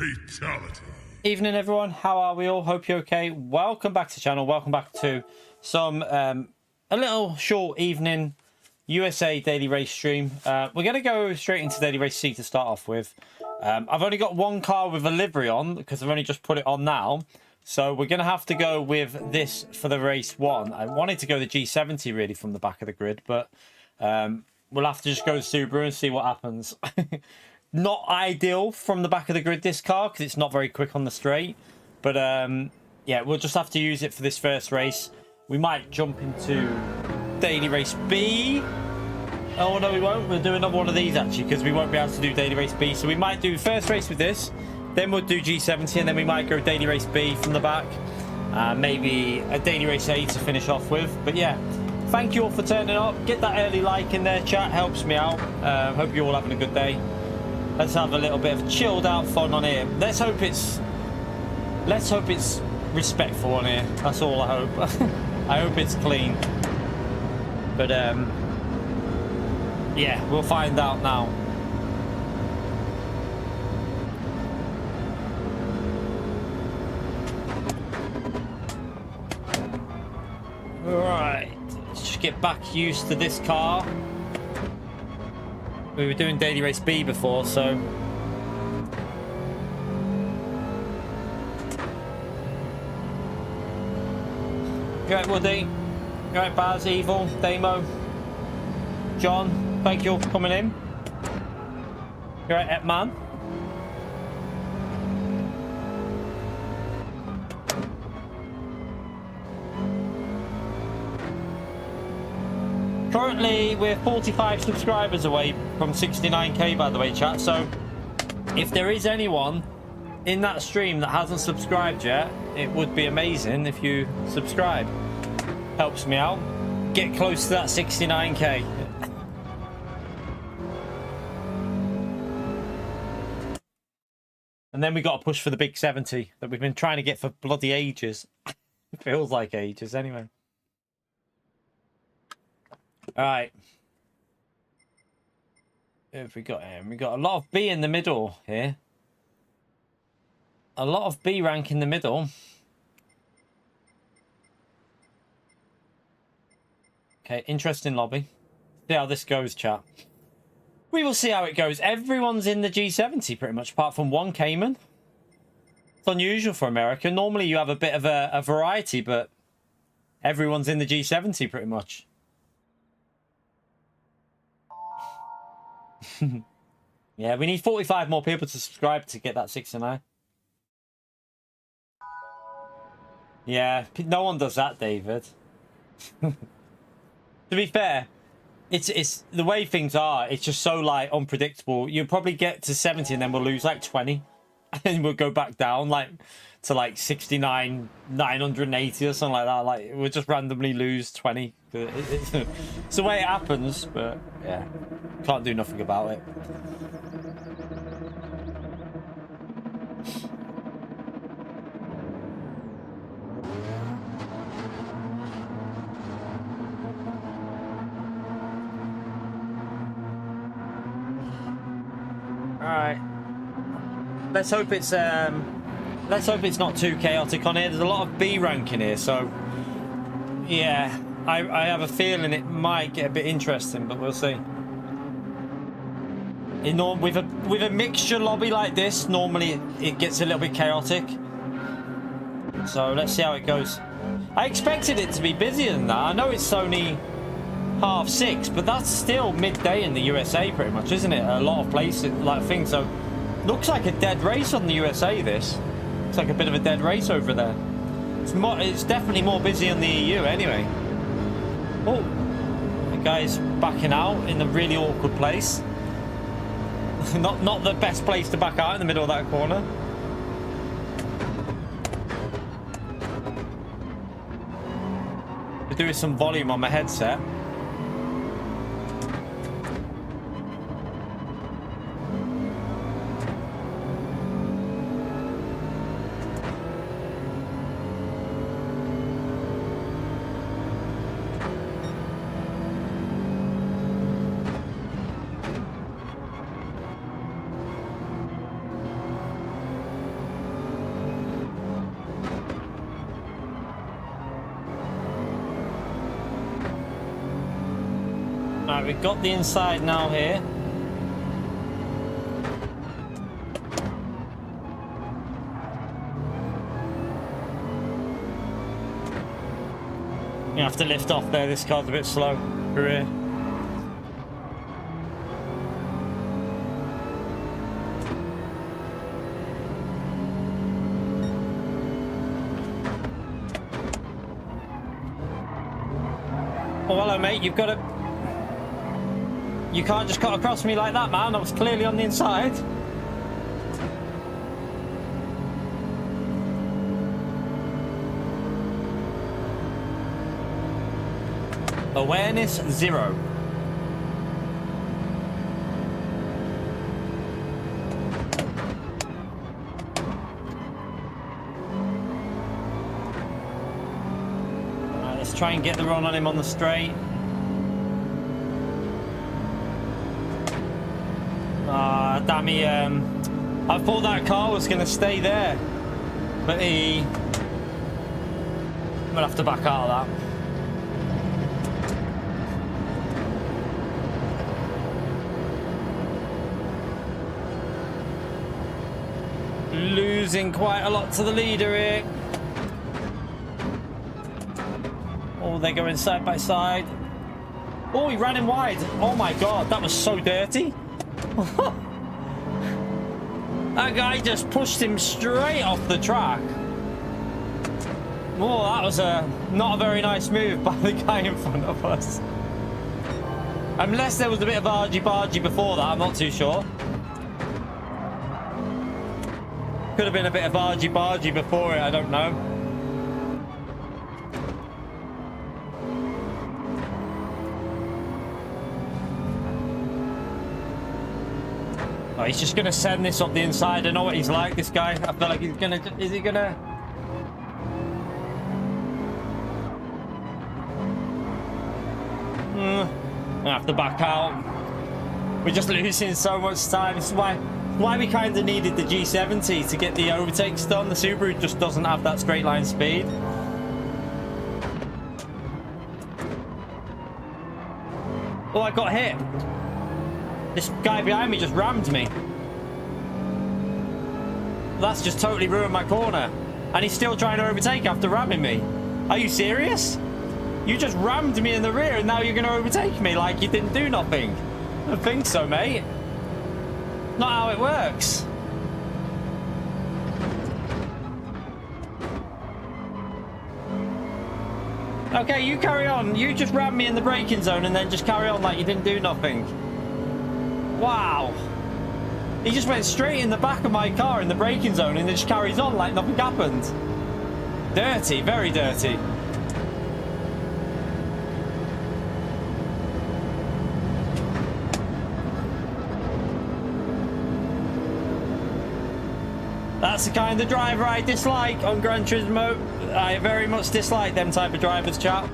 Fatality. Evening everyone, how are we all? Hope you're okay. Welcome back to the channel. Welcome back to some a little short evening USA daily race stream. We're going to go straight into daily race C to start off with. I've only got one car with a livery on because I've only just put it on now, so we're going to have to go with this for the race one. I wanted to go the G70 really from the back of the grid, but we'll have to just go Subaru and see what happens. Not ideal from the back of the grid, this car, because it's not very quick on the straight. But, yeah, we'll just have to use it for this first race. We might jump into Daily Race B. Oh, no, we won't. We'll do another one of these, actually, because we won't be able to do Daily Race B. So we might do first race with this, then we'll do G70, and then we might go Daily Race B from the back. Maybe a Daily Race A to finish off with. But, yeah, thank you all for turning up. Get that early like in there, chat. Helps me out. Hope you're all having a good day. Let's have a little bit of chilled out fun on here. Let's hope it's respectful on here. That's all I hope. I hope it's clean. But yeah, we'll find out now. Alright, let's just get back used to this car. We were doing Daily Race B before, so... You right, Woody? You right, Baz, Evil, Damo? John, thank you all for coming in. You right, Epman? Currently, we're 45 subscribers away from 69k, by the way, chat. So, if there is anyone in that stream that hasn't subscribed yet, it would be amazing if you subscribe. Helps me out. Get close to that 69k. And then we got to push for the big 70 that we've been trying to get for bloody ages. It feels like ages, anyway. All right. Who have we got here? We got a lot of B in the middle here. A lot of B rank in the middle. Okay, interesting lobby. See how this goes, chat. We will see how it goes. Everyone's in the G70 pretty much, apart from one Cayman. It's unusual for America. Normally you have a bit of a variety, but everyone's in the G70 pretty much. Yeah, we need 45 more people to subscribe to get that 69. Yeah, no one does that, David. To be fair, it's the way things are. It's just so like unpredictable. You'll probably get to 70 and then we'll lose like 20, and then we'll go back down like to like 69, 980 or something like that. Like we'll just randomly lose 20. It's the way it happens, but yeah, can't do nothing about it. All right, let's hope it's not too chaotic on here. There's a lot of B rank in here, so yeah. I have a feeling it might get a bit interesting, but we'll see. With a mixture lobby like this, normally it gets a little bit chaotic. So let's see how it goes. I expected it to be busier than that. I know it's only 6:30, but that's still midday in the USA pretty much, isn't it? A lot of places, like things. So looks like a dead race on the USA, this. It's like a bit of a dead race over there. It's definitely more busy in the EU anyway. Oh, the guy's backing out in a really awkward place. not the best place to back out in the middle of that corner. We're doing some volume on my headset. Alright, we've got the inside now here. You have to lift off there, this car's a bit slow. Rear. Oh, hello, mate. You've got to... You can't just cut across me like that, man. I was clearly on the inside. Awareness 0. Alright, let's try and get the run on him on the straight. Ah, damn he, I thought that car was going to stay there. But I'm going to have to back out of that. Losing quite a lot to the leader here. Oh, they're going side by side. Oh, he ran him wide. Oh my god, that was so dirty. That guy just pushed him straight off the track. Oh, that was not a very nice move by the guy in front of us. Unless there was a bit of argy-bargy before that, I'm not too sure. Could have been a bit of argy-bargy before it, I don't know. Oh, he's just going to send this up the inside. I know what he's like, this guy. I feel like he's going to... Is he going to... I'm going to have to back out. We're just losing so much time. This is why we kind of needed the G70 to get the overtakes done. The Subaru just doesn't have that straight line speed. Oh, I got hit. This guy behind me just rammed me. That's just totally ruined my corner. And he's still trying to overtake after ramming me. Are you serious? You just rammed me in the rear and now you're going to overtake me like you didn't do nothing. I don't think so, mate. Not how it works. Okay, you carry on. You just rammed me in the braking zone and then just carry on like you didn't do nothing. Wow. He just went straight in the back of my car in the braking zone and then just carries on like nothing happened. Dirty, very dirty. That's the kind of driver I dislike on Gran Turismo. I very much dislike them type of drivers, chap.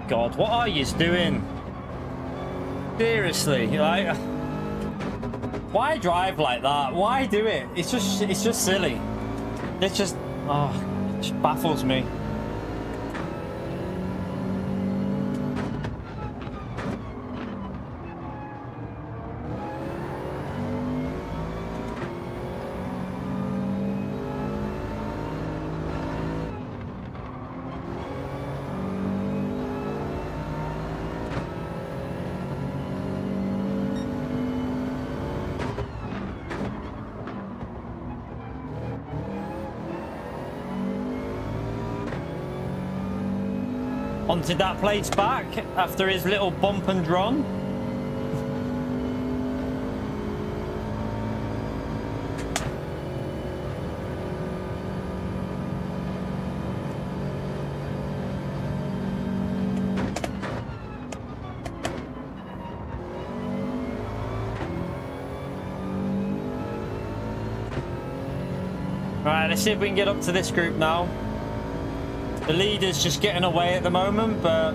God, what are you doing? Seriously, like, why drive like that? Why do it? It's just silly. It's just, oh, it just baffles me. Onto that plate's back after his little bump and run. Right, let's see if we can get up to this group now. The leader's just getting away at the moment, but...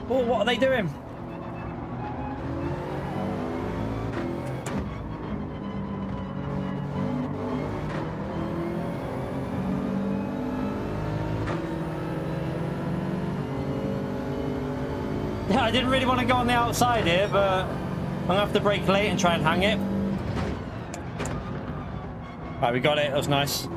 Oh, what are they doing? Yeah, I didn't really want to go on the outside here, but I'm gonna have to brake late and try and hang it. Right, we got it. That was nice.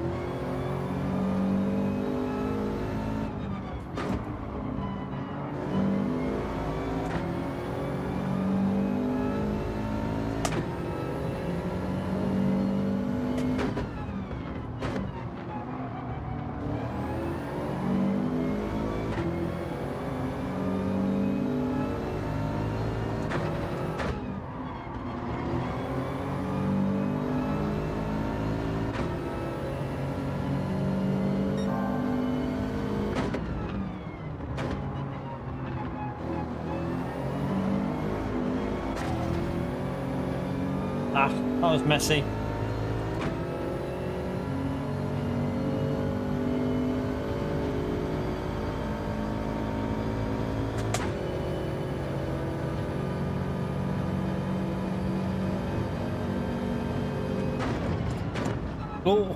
Ah, that was messy. Oh.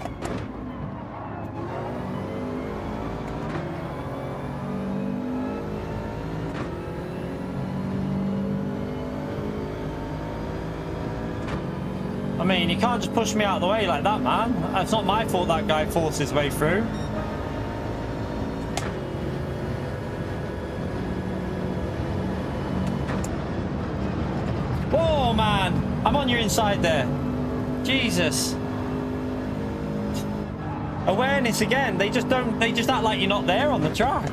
I mean, you can't just push me out of the way like that, man. It's not my fault that guy forced his way through. Whoa, man! I'm on your inside there. Jesus. Awareness again. They just act like you're not there on the track.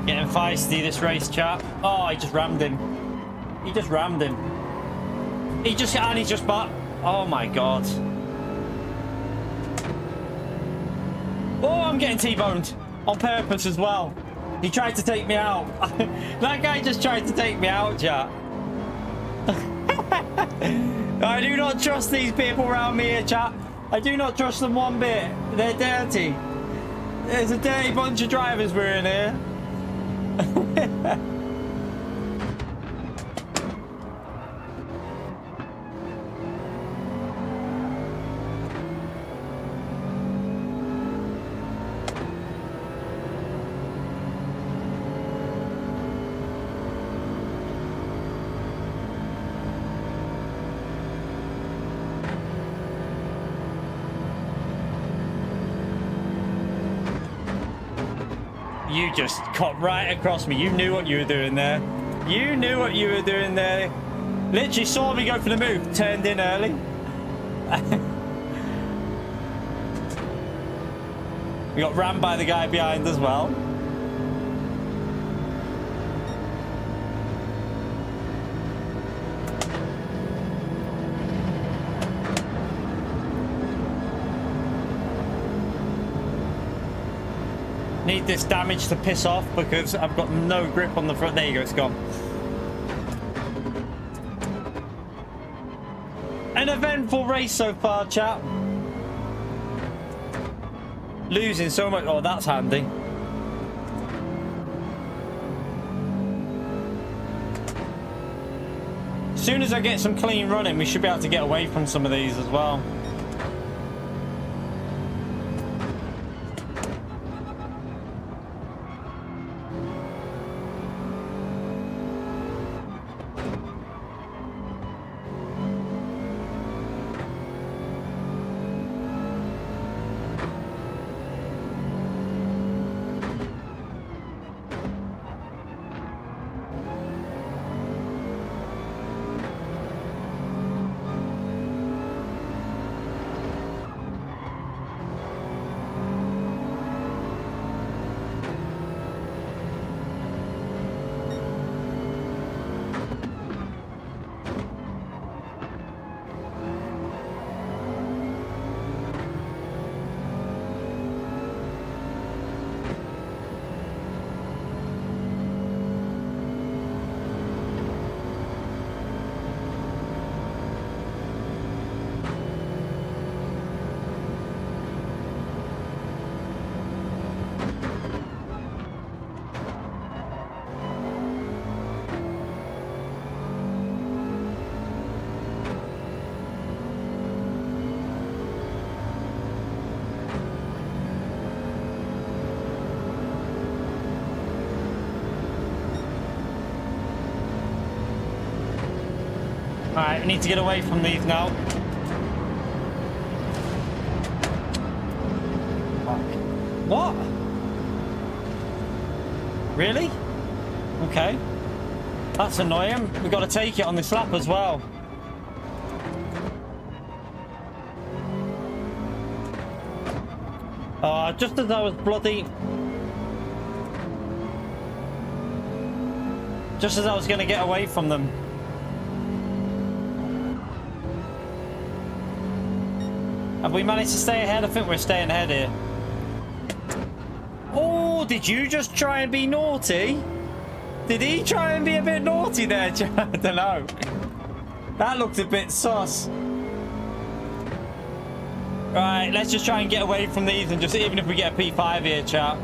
Getting feisty this race, chap. Oh, he just rammed him. He just rammed him. He's just back. Oh my god. Oh, I'm getting T-boned on purpose as well. He tried to take me out. That guy just tried to take me out, chat. I do not trust these people around me here, chat. I do not trust them one bit. They're dirty. There's a dirty bunch of drivers we're in here. You just cut right across me. You knew what you were doing there. You knew what you were doing there. Literally saw me go for the move. Turned in early. We got rammed by the guy behind as well. Need this damage to piss off because I've got no grip on the front. There you go, it's gone. An eventful race so far, chat. Losing so much. Oh, that's handy. As soon as I get some clean running, we should be able to get away from some of these as well. Right, I need to get away from these now. What? Really? Okay. That's annoying. We've got to take it on this lap as well. Just as I was bloody... Just as I was going to get away from them. Have we managed to stay ahead? I think we're staying ahead here. Oh, did you just try and be naughty? Did he try and be a bit naughty there? I don't know. That looked a bit sus. Right, let's just try and get away from these and just, even if we get a P5 here, chat.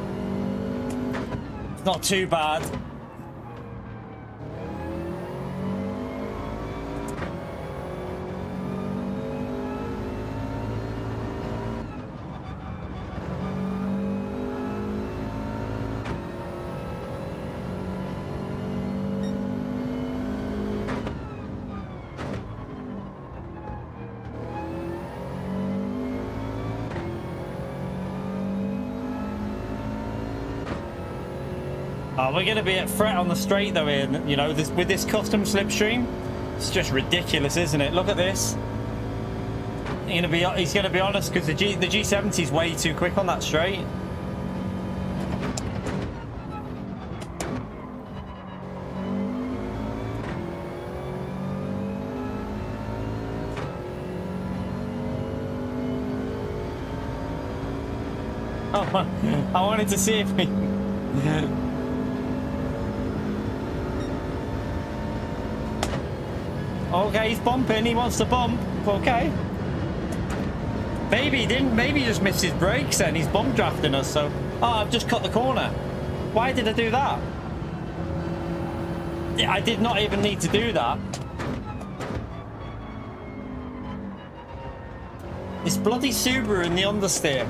It's not too bad. Oh, we're going to be at threat on the straight though here, you know, with this custom slipstream. It's just ridiculous, isn't it? Look at this. He's going to be honest, because the G70 is way too quick on that straight. Oh, I wanted to see if we... Okay, he's bumping. He wants to bump. Okay. Maybe he didn't. Maybe he just missed his brakes and he's bump drafting us. So, oh, I've just cut the corner. Why did I do that? I did not even need to do that. It's bloody Subaru in the understeer.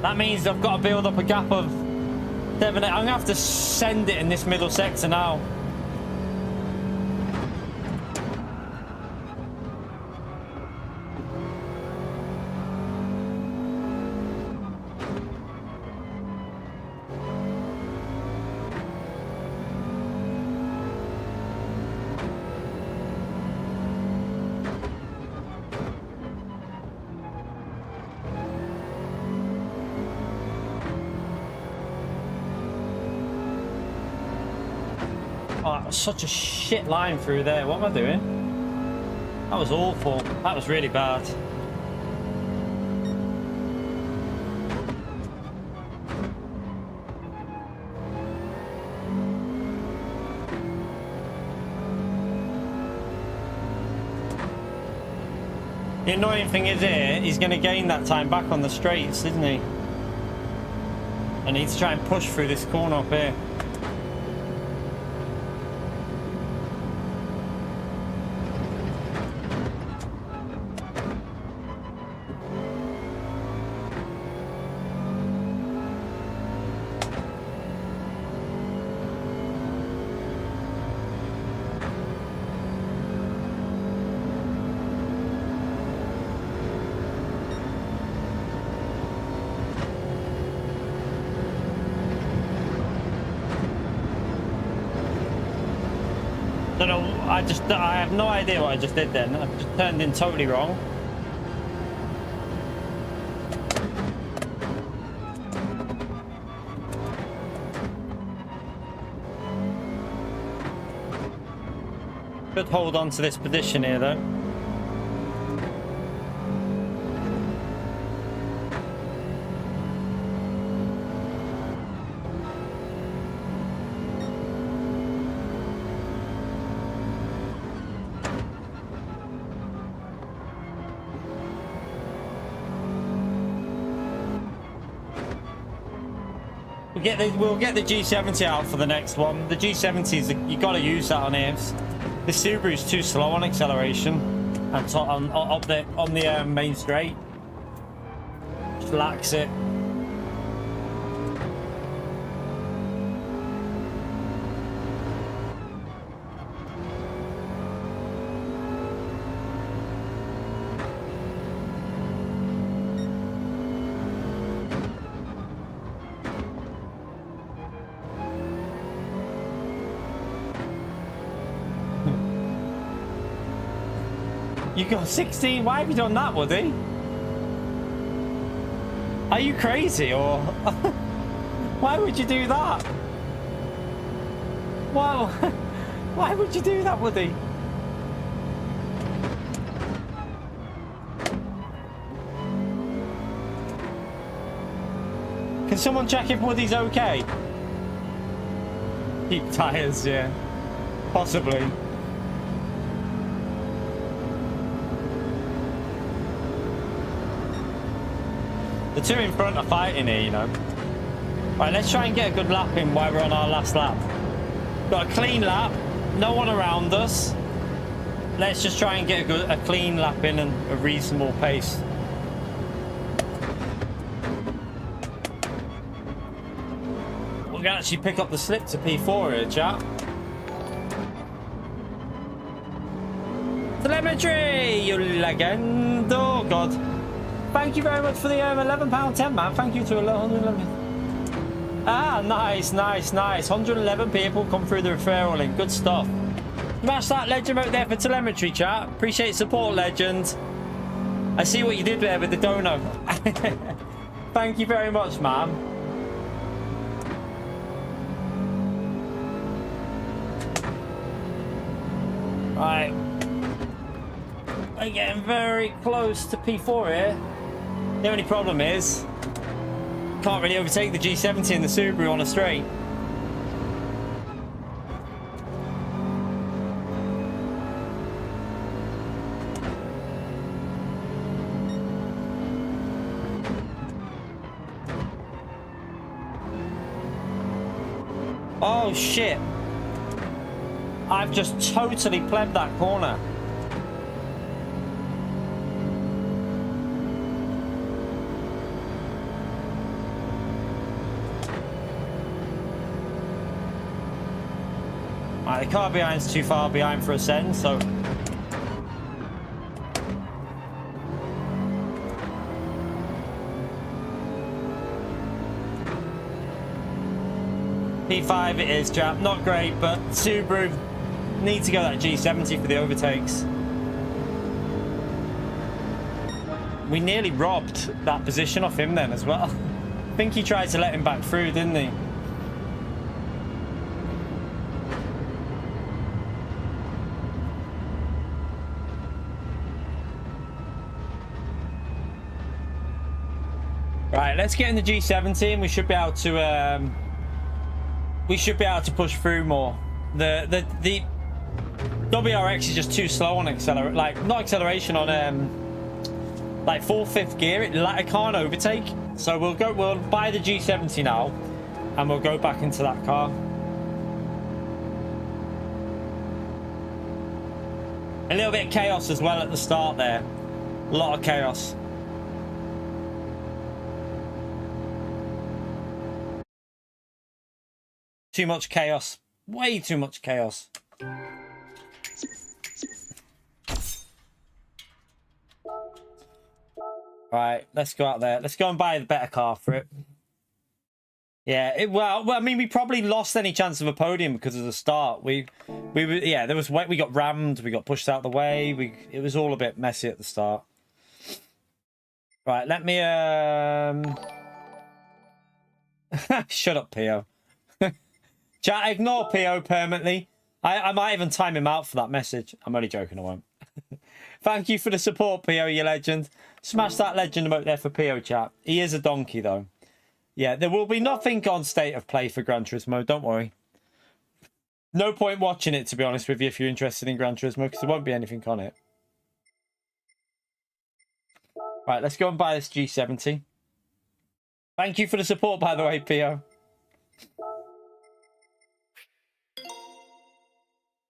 That means I've got to build up a gap of 7. I'm going to have to send it in this middle sector now. Oh, that was such a shit line through there. What am I doing? That was awful. That was really bad. The annoying thing is here, he's going to gain that time back on the straights, isn't he? I need to try and push through this corner up here. I have no idea what I just did then. I just turned in totally wrong. Should hold on to this position here though. We'll get the G70 out for the next one. The G70s, you got to use that on here. The Subaru's too slow on acceleration and on the main straight. Just lacks it. You got 16. Why have you done that, Woody? Are you crazy or why would you do that? Wow. Why would you do that, Woody? Can someone check if Woody's okay? Keep tires, yeah. Possibly. The two in front are fighting here, you know. Right, let's try and get a good lap in while we're on our last lap. Got a clean lap, no one around us. Let's just try and get a clean lap in and a reasonable pace. We're gonna actually pick up the slip to P4 here, chat. Telemetry, you legend. Oh god. Thank you very much for the £11.10, man. Thank you to 111. Ah, nice, nice, nice. 111 people come through the referral link. Good stuff. Smash that legend out there for telemetry, chat. Appreciate support, legend. I see what you did there with the dono. Thank you very much, man. Right. We're getting very close to P4 here. The only problem is can't really overtake the G70 and the Subaru on a straight. Oh shit. I've just totally plebed that corner. Right, the car behind's too far behind for a Sen, so P5 it is, chap. Not great, but Subaru need to go that G70 for the overtakes. We nearly robbed that position off him then as well. I think he tried to let him back through, didn't he? Right, let's get in the G70 and we should be able to push through more. The WRX is just too slow on accelerate, like not acceleration on like 4th, 5th gear. It can't overtake. So we'll buy the G70 now, and we'll go back into that car. A little bit of chaos as well at the start there. A lot of chaos. Too much chaos. Way too much chaos. Right, let's go out there. Let's go and buy the better car for it. Yeah, well, I mean, we probably lost any chance of a podium because of the start. We got rammed, we got pushed out of the way. It was all a bit messy at the start. Right, let me shut up, Pio. Chat, ignore PO permanently. I might even time him out for that message. I'm only joking, I won't. Thank you for the support, PO, you legend. Smash that legend emote there for PO, chat. He is a donkey, though. Yeah, there will be nothing on State of Play for Gran Turismo, don't worry. No point watching it, to be honest with you, if you're interested in Gran Turismo, because there won't be anything on it. Right, let's go and buy this G70. Thank you for the support, by the way, PO.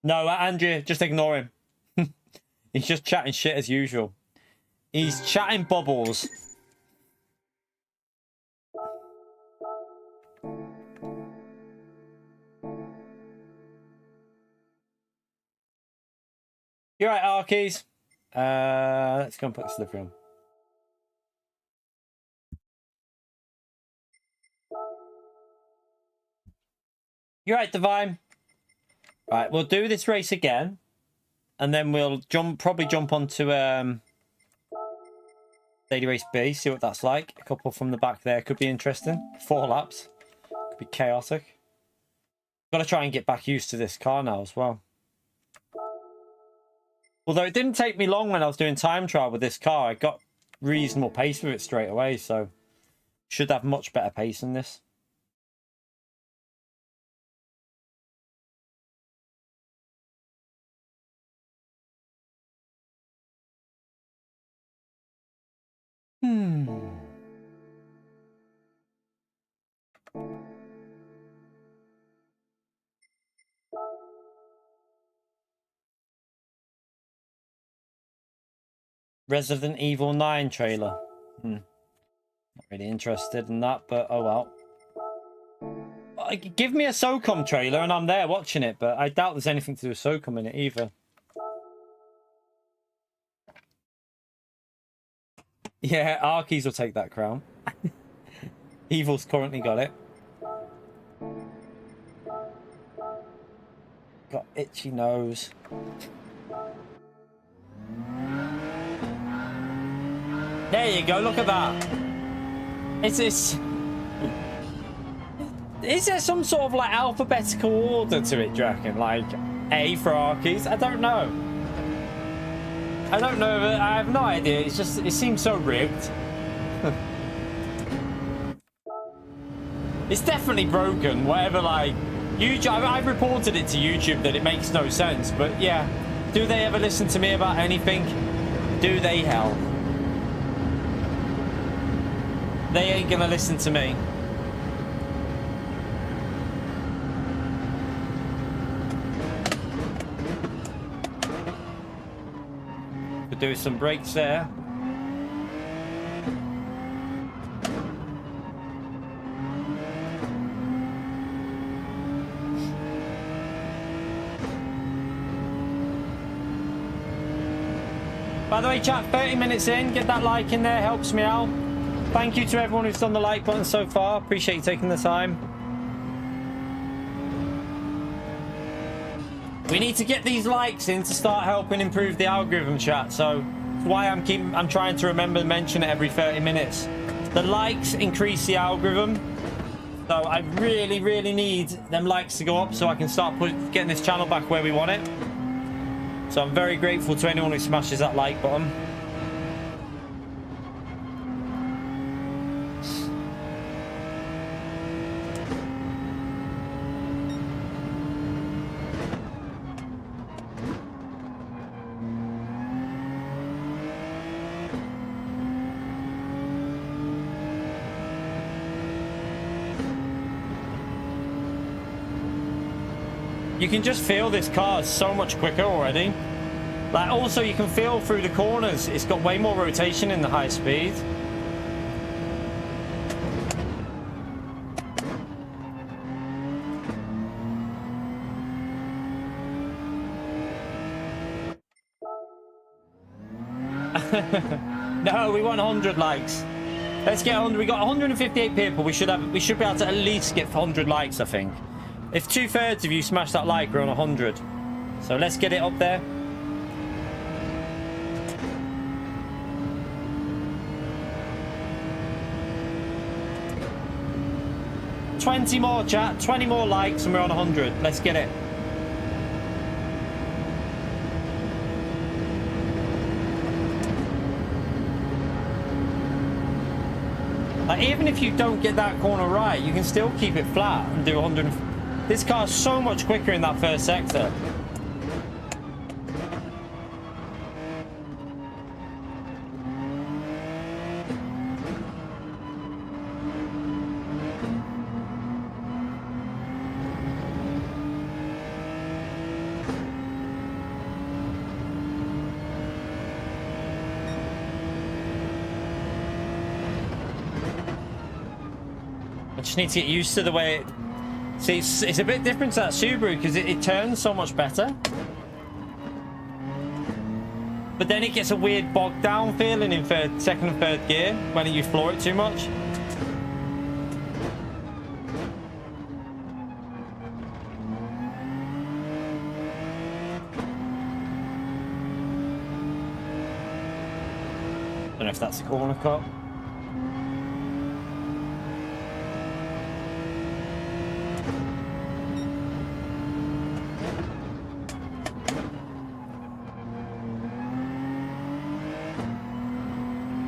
No, Andrew, just ignore him. He's just chatting shit as usual. He's chatting bubbles. You're right, Arkies. Let's go and put the slipper on. You're right, Divine. Right, we'll do this race again. and then we'll probably jump onto Daily Race B, see what that's like. A couple from the back there could be interesting. 4 laps. Could be chaotic. Got to try and get back used to this car now as well. Although it didn't take me long when I was doing time trial with this car. I got reasonable pace with it straight away, so should have much better pace than this. Resident Evil 9 trailer. Not really interested in that, but oh well. Give me a SOCOM trailer and I'm there watching it, but I doubt there's anything to do with SOCOM in it either. Yeah, Arkies will take that crown. Evil's currently got it. Got itchy nose. There you go, look at that. Is there some sort of like alphabetical order to it, do you reckon? Like A for Arkies? I don't know. I don't know, I have no idea. It's just, it seems so rigged. It's definitely broken, whatever, like, YouTube, I've reported it to YouTube that it makes no sense, but yeah. Do they ever listen to me about anything? Do they hell? They ain't gonna listen to me. Could do some brakes there. By the way, chat, 30 minutes in, get that like in there, helps me out. Thank you to everyone who's done the like button so far. Appreciate you taking the time. We need to get these likes in to start helping improve the algorithm, chat. So that's why I'm trying to remember to mention it every 30 minutes. The likes increase the algorithm. So I really, really need them likes to go up so I can start getting this channel back where we want it. So I'm very grateful to anyone who smashes that like button. You can just feel this car is so much quicker already. Like, also you can feel through the corners, it's got way more rotation in the high speed. No, we want 100 likes. Let's get 100. We got 158 people. We should be able to at least get 100 likes, I think. If 2/3 of you smash that like, we're on 100. So let's get it up there. $20 more, chat. 20 more likes and we're on 100. Let's get it. Like, even if you don't get that corner right, you can still keep it flat and do 100. This car's so much quicker in that first sector. I just need to get used to the way it... See, it's a bit different to that Subaru because it turns so much better. But then it gets a weird bogged down feeling in second and third gear when you floor it too much. Don't know if that's a corner cut.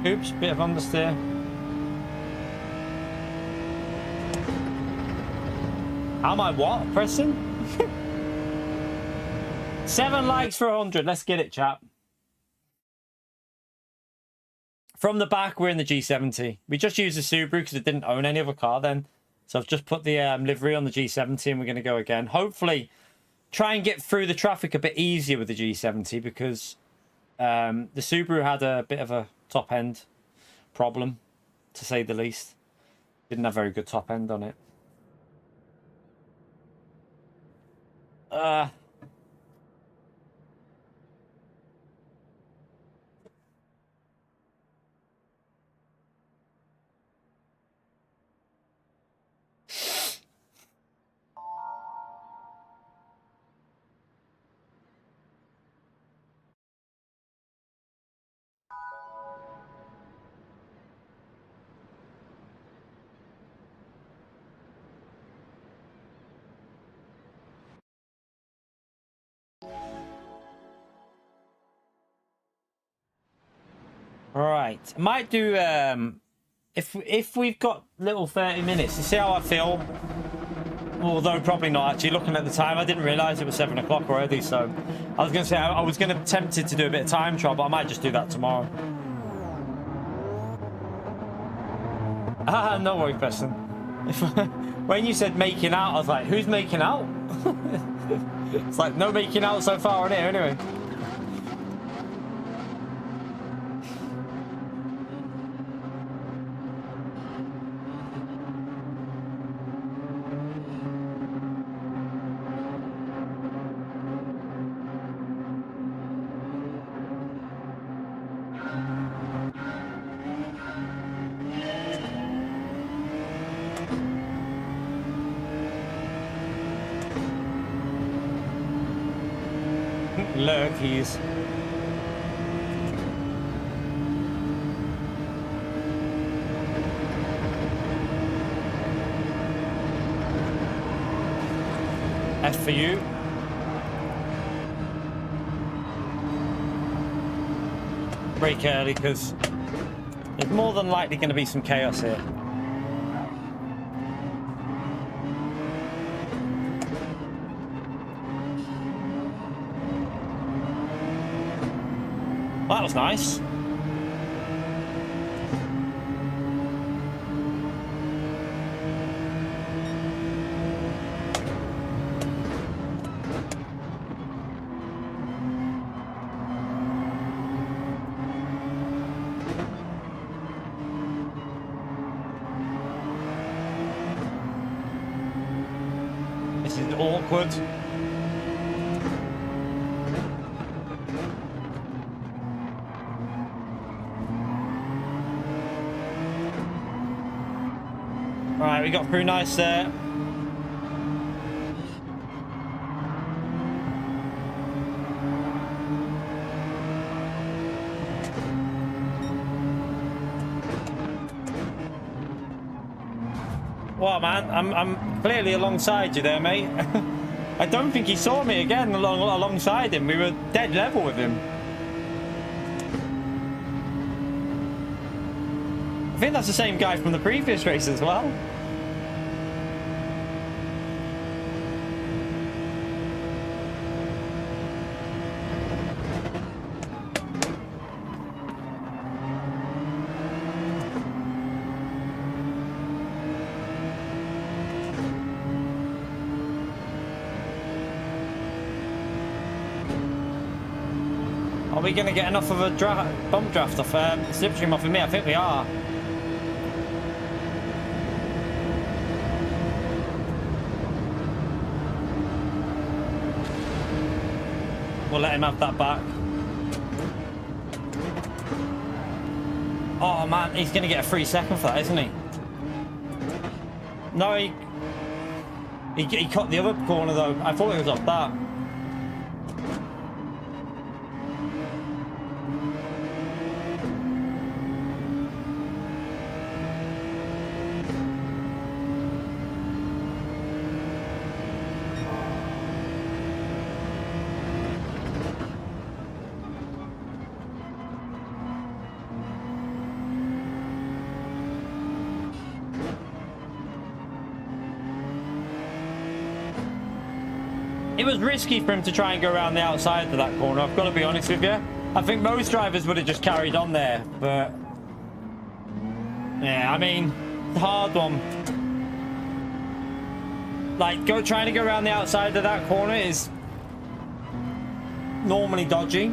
Oops, bit of understeer. Am I what, Preston? 7 likes for 100. Let's get it, chap. From the back, we're in the G70. We just used the Subaru because it didn't own any other car then. So I've just put the livery on the G70 and we're going to go again. Hopefully, try and get through the traffic a bit easier with the G70 because the Subaru had a bit of a top end problem, to say the least. Didn't have very good top end on it. All right, I might do if we've got little 30 minutes to see how I feel. Although probably not actually. Looking at the time, I didn't realise it was 7 o'clock already. So I was going to say I was going to tempted to do a bit of time trial, but I might just do that tomorrow. No worries, Preston. When you said making out, I was like, who's making out? It's like no making out so far on here, anyway. Lurkies. F for you. Brake early because there's more than likely going to be some chaos here. Well, that was nice. This is awkward. Right, we got through nice there. Well, man, I'm clearly alongside you there, mate. I don't think he saw me again alongside him. We were dead level with him. I think that's the same guy from the previous race as well. Are we going to get enough of a bump draft off slipstream off of me? I think we are. We'll let him have that back. Oh man, he's going to get a free second for that, isn't he? No, he cut the other corner though. I thought he was off that. It was risky for him to try and go around the outside of that corner, I've got to be honest with you. I think most drivers would have just carried on there, but... yeah, I mean, it's a hard one. Like, trying to go around the outside of that corner is normally dodgy.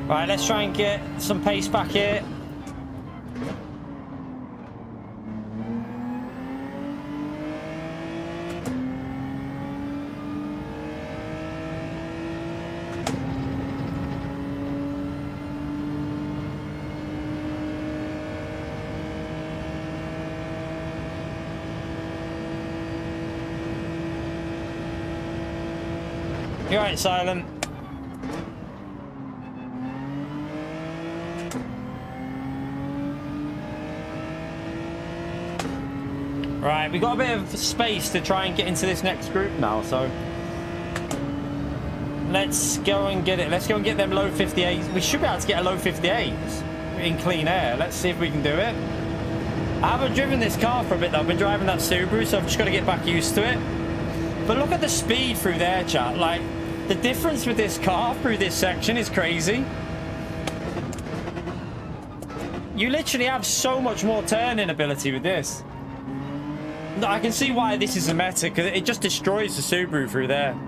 Right, let's try and get some pace back here. You're right, Silent. Right, we've got a bit of space to try and get into this next group now, so let's go and get it. Let's go and get them low 58s. We should be able to get a low 58s in clean air. Let's see if we can do it. I haven't driven this car for a bit though. I've been driving that Subaru, so I've just got to get back used to it. But look at the speed through there, chat. Like, the difference with this car through this section is crazy. You literally have so much more turning ability with this. I can see why this is a meta, because it just destroys the Subaru through there.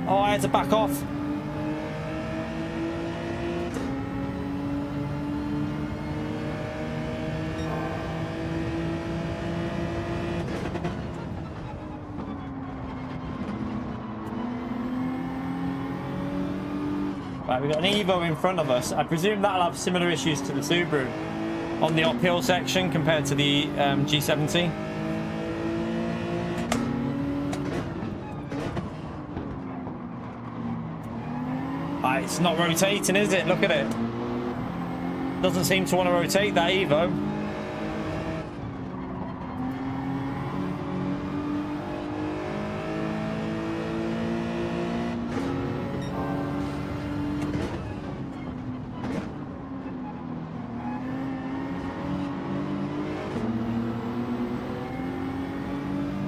Oh, I had to back off. Right, we've got an Evo in front of us. I presume that'll have similar issues to the Subaru on the uphill section compared to the G70. It's not rotating, is it? Look at it. Doesn't seem to want to rotate, that Evo.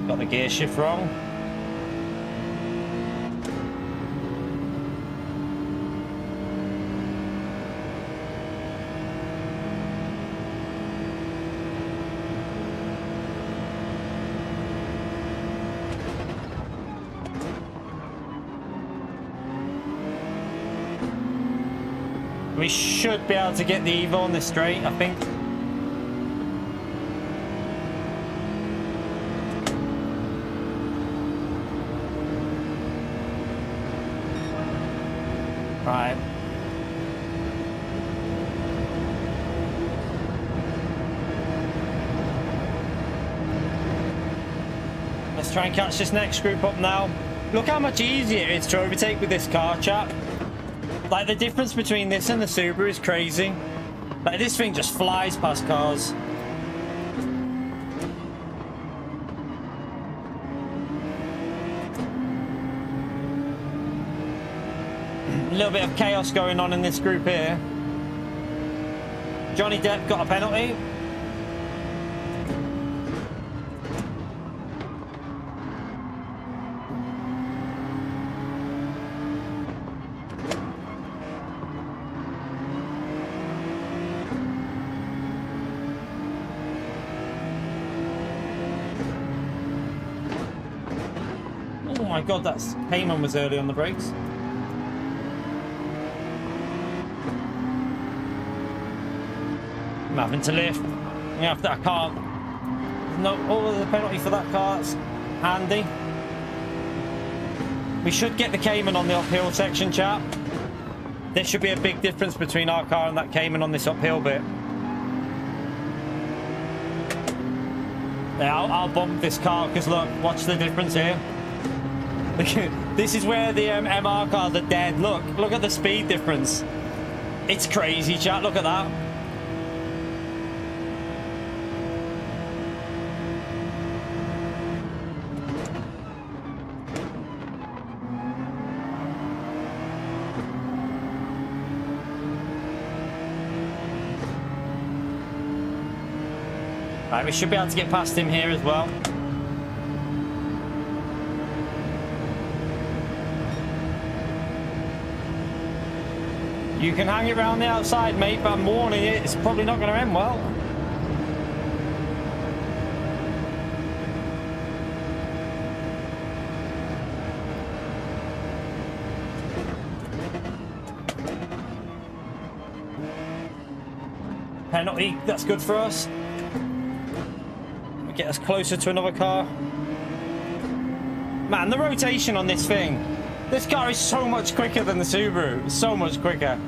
Got the gear shift wrong. We should be able to get the Evo on this straight, I think. Right. Let's try and catch this next group up now. Look how much easier it is to overtake with this car, chap. Like, the difference between this and the Subaru is crazy. Like, this thing just flies past cars. A little bit of chaos going on in this group here. Johnny Depp got a penalty. Oh my god, that's Heyman was early on the brakes. I'm having to lift. I can't. No, all of the penalty for that car. It's handy. We should get the Cayman on the uphill section, chap. There should be a big difference between our car and that Cayman on this uphill bit. Yeah, I'll bump this car because look, watch the difference here. This is where the MR cars are dead. Look at the speed difference. It's crazy, chat. Look at that. Right, we should be able to get past him here as well. You can hang it around the outside, mate, but I'm warning you, it's probably not going to end well. Penalty, that's good for us. Get us closer to another car. Man, the rotation on this thing. This car is so much quicker than the Subaru. So much quicker.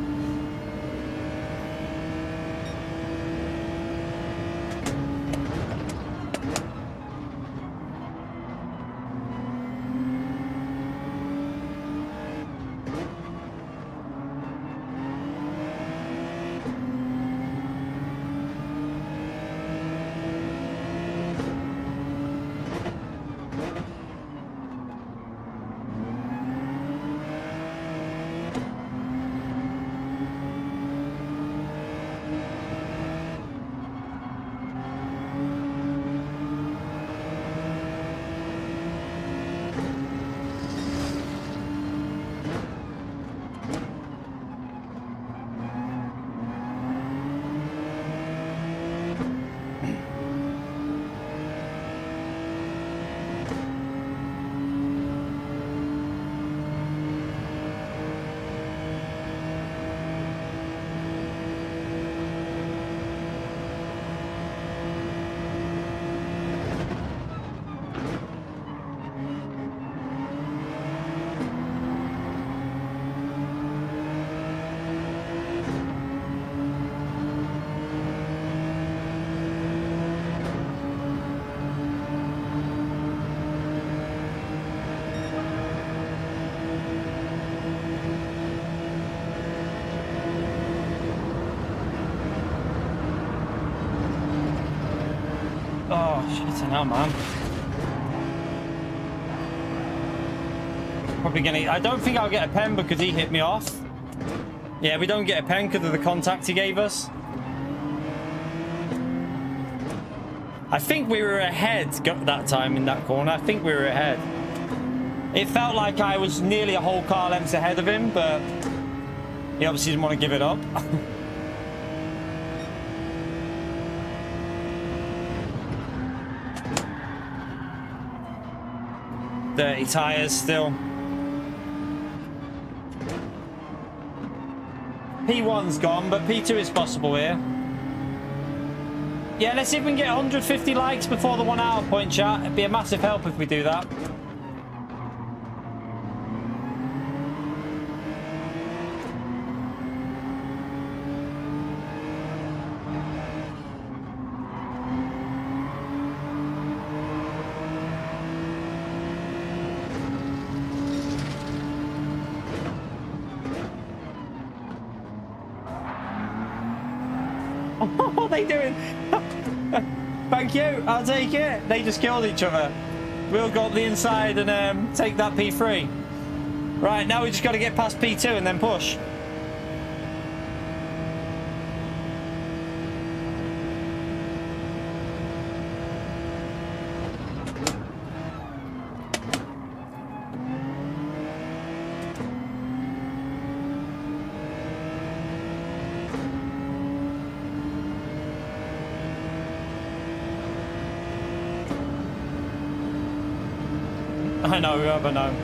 Oh, shit, now, man. Probably gonna... I don't think I'll get a pen because he hit me off. Yeah, we don't get a pen because of the contact he gave us. I think we were ahead that time in that corner. I think we were ahead. It felt like I was nearly a whole car length ahead of him, but he obviously didn't want to give it up. Dirty tires still. P1's gone, but P2 is possible here. Yeah, let's see if we can get 150 likes before the 1 hour point, chat. It'd be a massive help if we do that. What are they doing? Thank you, I'll take it. They just killed each other. We'll go up the inside and take that P3. Right, now we just got to get past P2 and then push. I know, I know.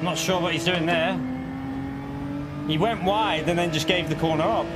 Not sure what he's doing there. He went wide and then just gave the corner up.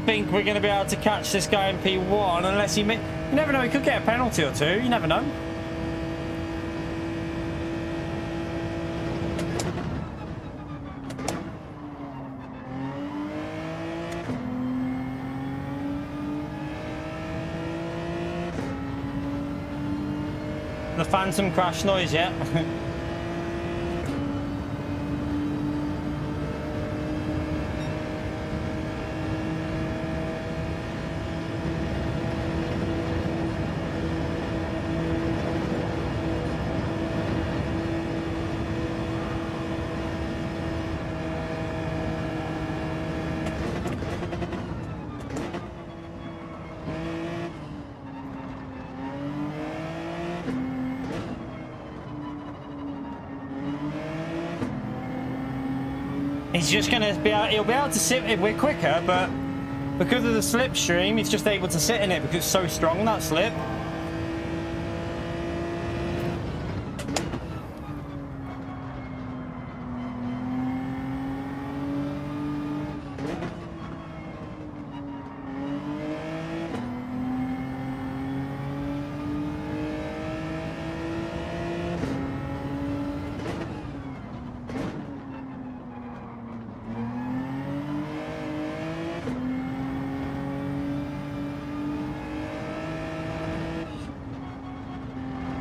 think we're going to be able to catch this guy in P1 unless he... You never know, he could get a penalty or two. You never know. The phantom crash noise, yeah. He's just going to be able, he'll be able to sit if we're quicker, but because of the slipstream, he's just able to sit in it because it's so strong, that slip.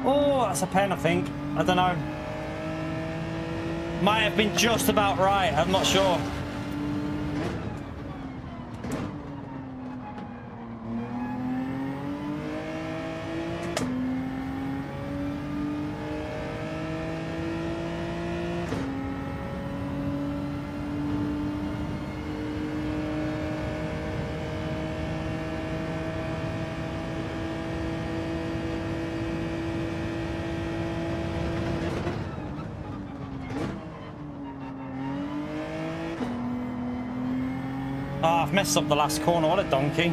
Oh, that's a pen, I think. I don't know. Might have been just about right. I'm not sure. Oh, I've messed up the last corner. What a donkey.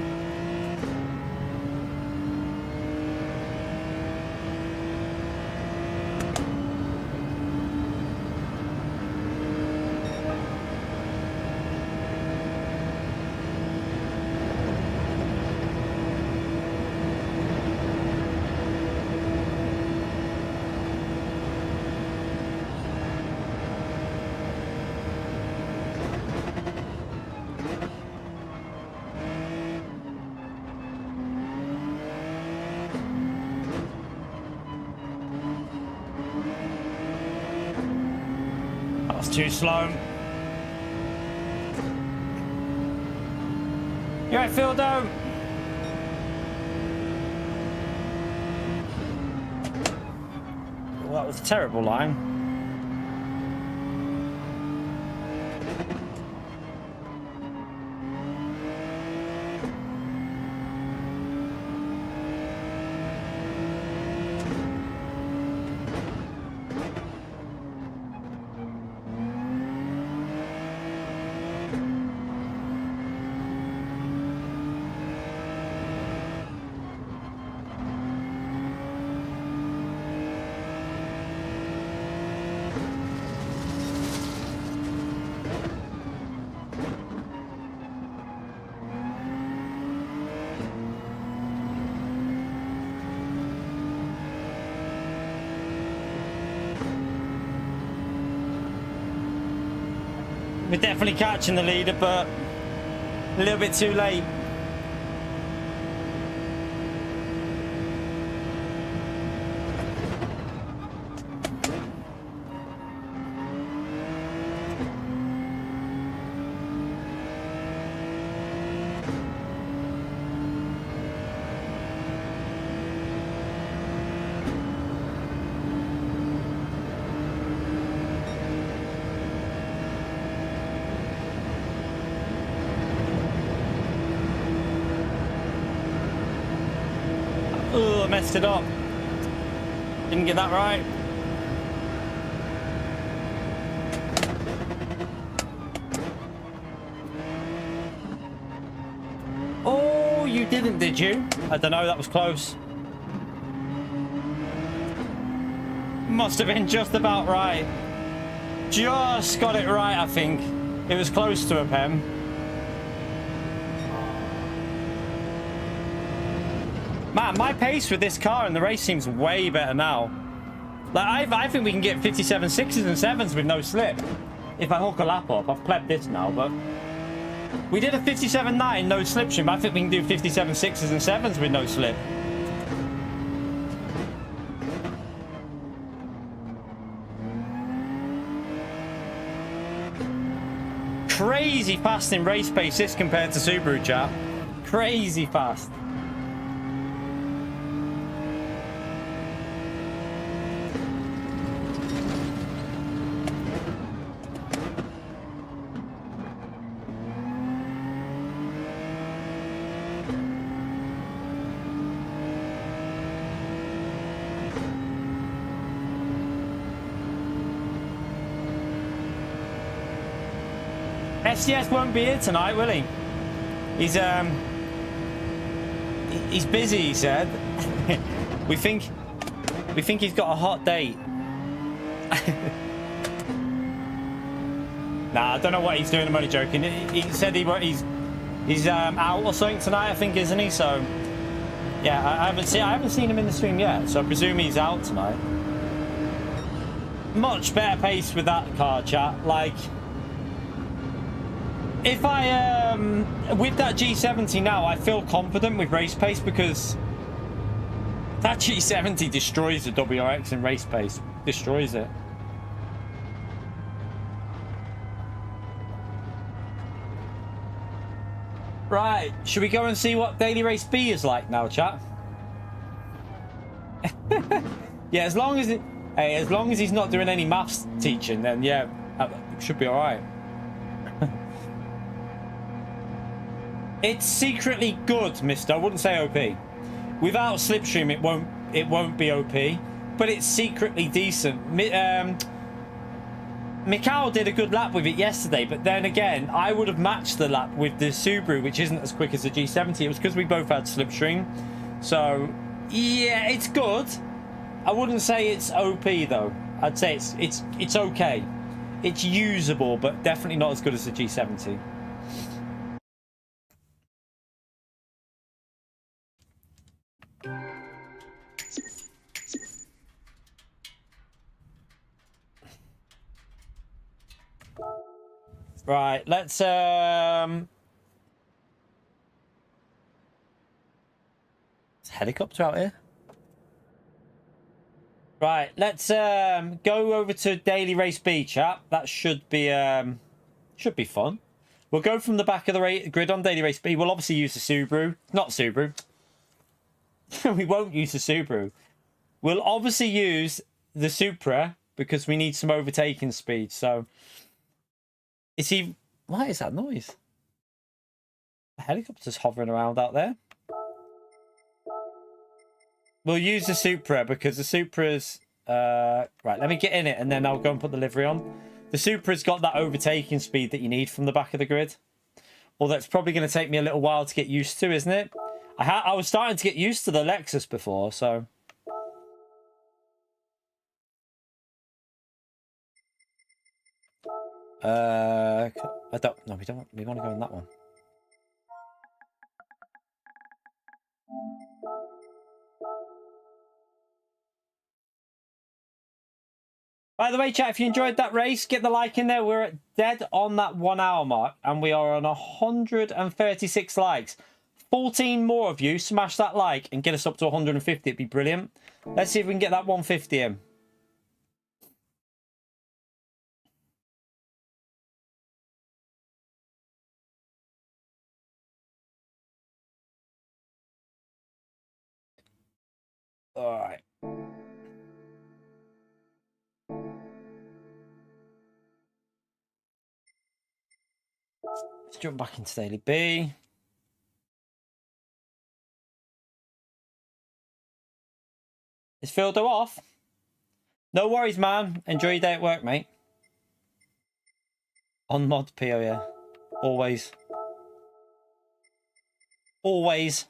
Too slow. You right, Phildo? Well, that was a terrible line. We're definitely catching the leader, but a little bit too late. Oh, I messed it up. Didn't get that right. Oh, you didn't, did you? I don't know, that was close. Must have been just about right. Just got it right, I think. It was close to a pen. Man, my pace with this car in the race seems way better now. Like, I think we can get 57 6s and 7s with no slip. If I hook a lap up, I've plebed this now, but... We did a 57.9 no slip stream. I think we can do 57 6s and 7s with no slip. Crazy fast in race pace this compared to Subaru, chat. Crazy fast. SDS won't be here tonight, will he? He's busy, he said. we think he's got a hot date. Nah, I don't know what he's doing. I'm only joking. He said he's out or something tonight, I think, isn't he? So yeah, I haven't seen him in the stream yet, so I presume he's out tonight. Much better pace with that car, chat. Like, if I, with that G70 now, I feel confident with race pace because that G70 destroys the WRX in race pace. Destroys it. Right, should we go and see what Daily Race B is like now, chat? Yeah, as long as he's not doing any maths teaching, then yeah, it should be all right. It's secretly good, mister. I wouldn't say OP. Without slipstream, it won't be OP, but it's secretly decent. Mikhail did a good lap with it yesterday, but then again, I would have matched the lap with the Subaru, which isn't as quick as the G70. It was because we both had slipstream. So yeah, it's good. I wouldn't say it's OP though. I'd say it's okay. It's usable, but definitely not as good as the G70. Right, let's there's a helicopter out here. Right, let's go over to Daily Race B, chat. That should be fun. We'll go from the back of the grid on Daily Race B. We'll obviously use the Subaru. Not Subaru. We won't use the Subaru. We'll obviously use the Supra because we need some overtaking speed. So, is he... What is that noise? The helicopter's hovering around out there. We'll use the Supra because the Supra's... right, let me get in it and then I'll go and put the livery on. The Supra's got that overtaking speed that you need from the back of the grid. Although it's probably going to take me a little while to get used to, isn't it? I was starting to get used to the Lexus before, so... I don't... No, we want to go in that one. By the way, chat, if you enjoyed that race, get the like in there. We're dead on that 1 hour mark, and we are on 136 likes. 14 more of you smash that like and get us up to 150. It'd be brilliant. Let's see if we can get that 150 in. All right. Let's jump back into Daily B. Is Phildo off? No worries, man. Enjoy your day at work, mate. On mod PO, yeah. Always. Always.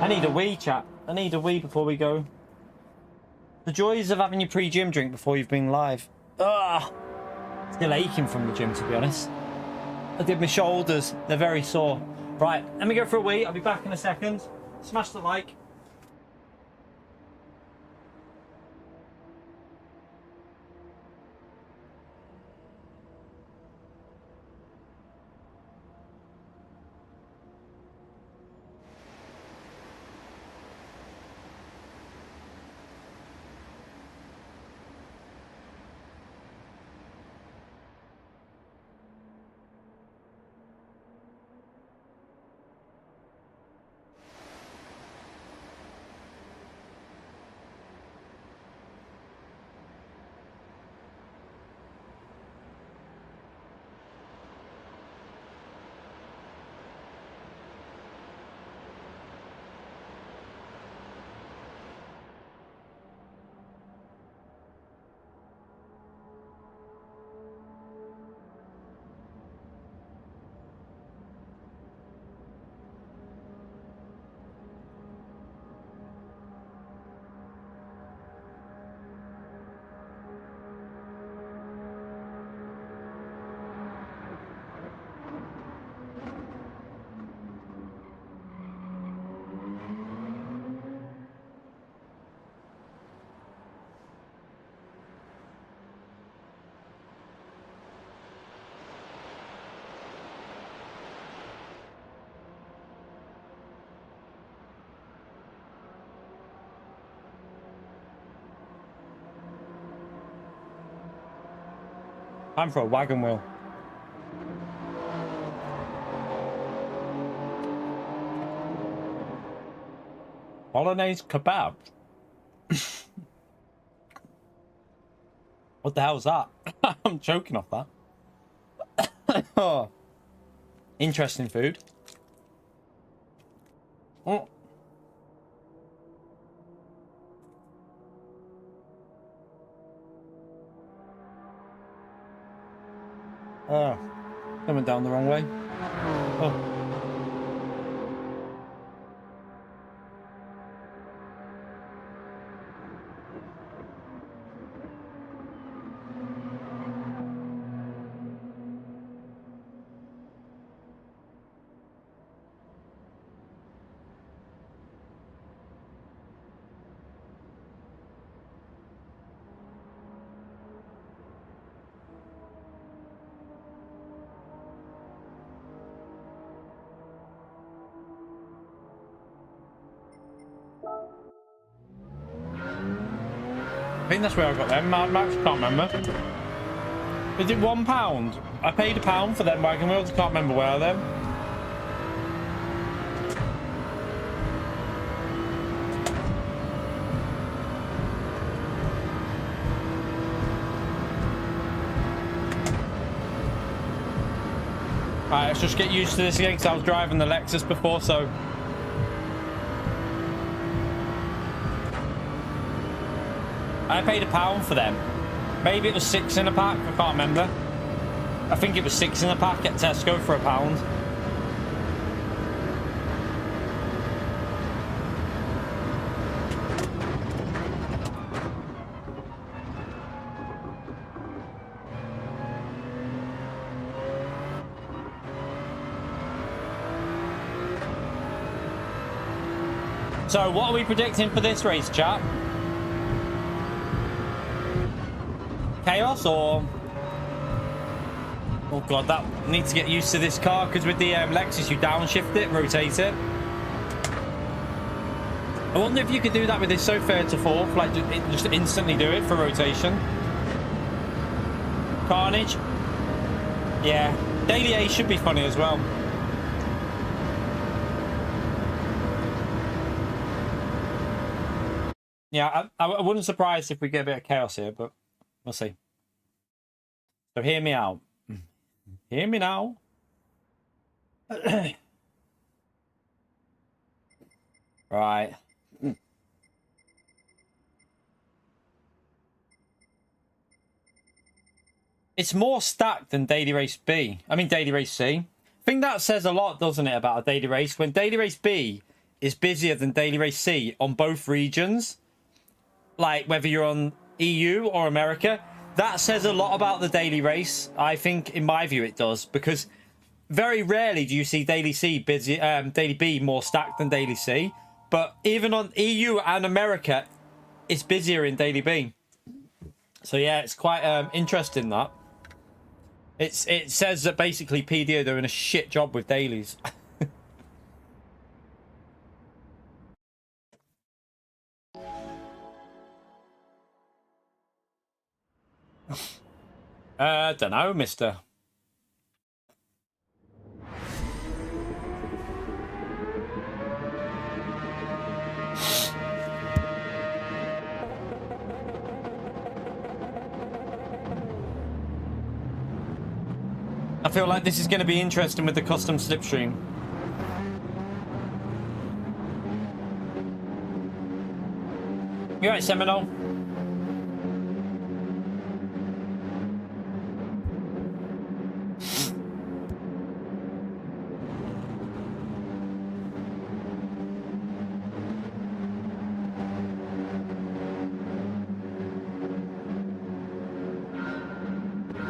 I need a wee, chat. I need a wee before we go. The joys of having your pre-gym drink before you've been live. Ugh. Still aching from the gym, to be honest. I did my shoulders. They're very sore. Right, let me go for a wee. I'll be back in a second. Smash the like. Time for a wagon wheel. Bolognese kebab. What the hell is that? I'm choking off that. Oh. Interesting food. Oh. Oh, coming down the wrong way. Oh. I think that's where I got them. Mad Max, can't remember. Is it £1? I paid £1 for them wagon wheels. Can't remember where they're. Alright, let's just get used to this again because I was driving the Lexus before, so. I paid £1 for them. Maybe it was 6 in a pack, I can't remember. I think it was 6 in a pack at Tesco for £1. So what are we predicting for this race, chat? Chaos or... Oh god, that needs to get used to this car because with the Lexus you downshift it, rotate it. I wonder if you could do that with this so third to fourth, like just instantly do it for rotation. Carnage. Yeah, Daily A should be funny as well. Yeah, I wouldn't surprise if we get a bit of chaos here, but we'll see. So hear me out. Hear me now. Right. It's more stacked than Daily Race B. I mean, Daily Race C. I think that says a lot, doesn't it, about a Daily Race? When Daily Race B is busier than daily race C on both regions, like whether you're on EU or America, that says a lot about the daily race. I think, in my view, it does, because very rarely do you see daily C busy, daily B more stacked than daily C. But even on EU and America, it's busier in daily B. So yeah, it's quite interesting that. It says that basically PD are doing a shit job with dailies. Don't know, mister. I feel like this is going to be interesting with the custom slipstream. You right, Seminole?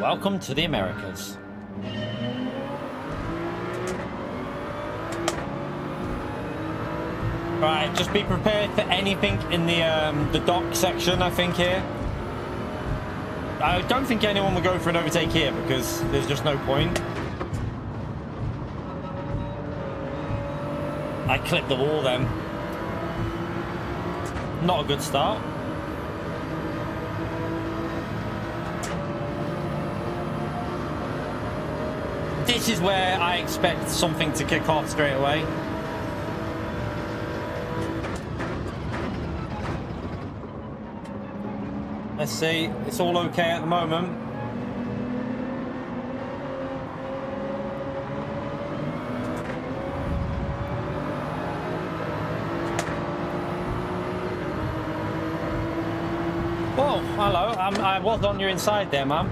Welcome to the Americas. Right, just be prepared for anything in the dock section, I think, here. I don't think anyone will go for an overtake here because there's just no point. I clipped the wall then. Not a good start. This is where I expect something to kick off straight away. Let's see, it's all okay at the moment. Whoa, hello, I was on your inside there, man.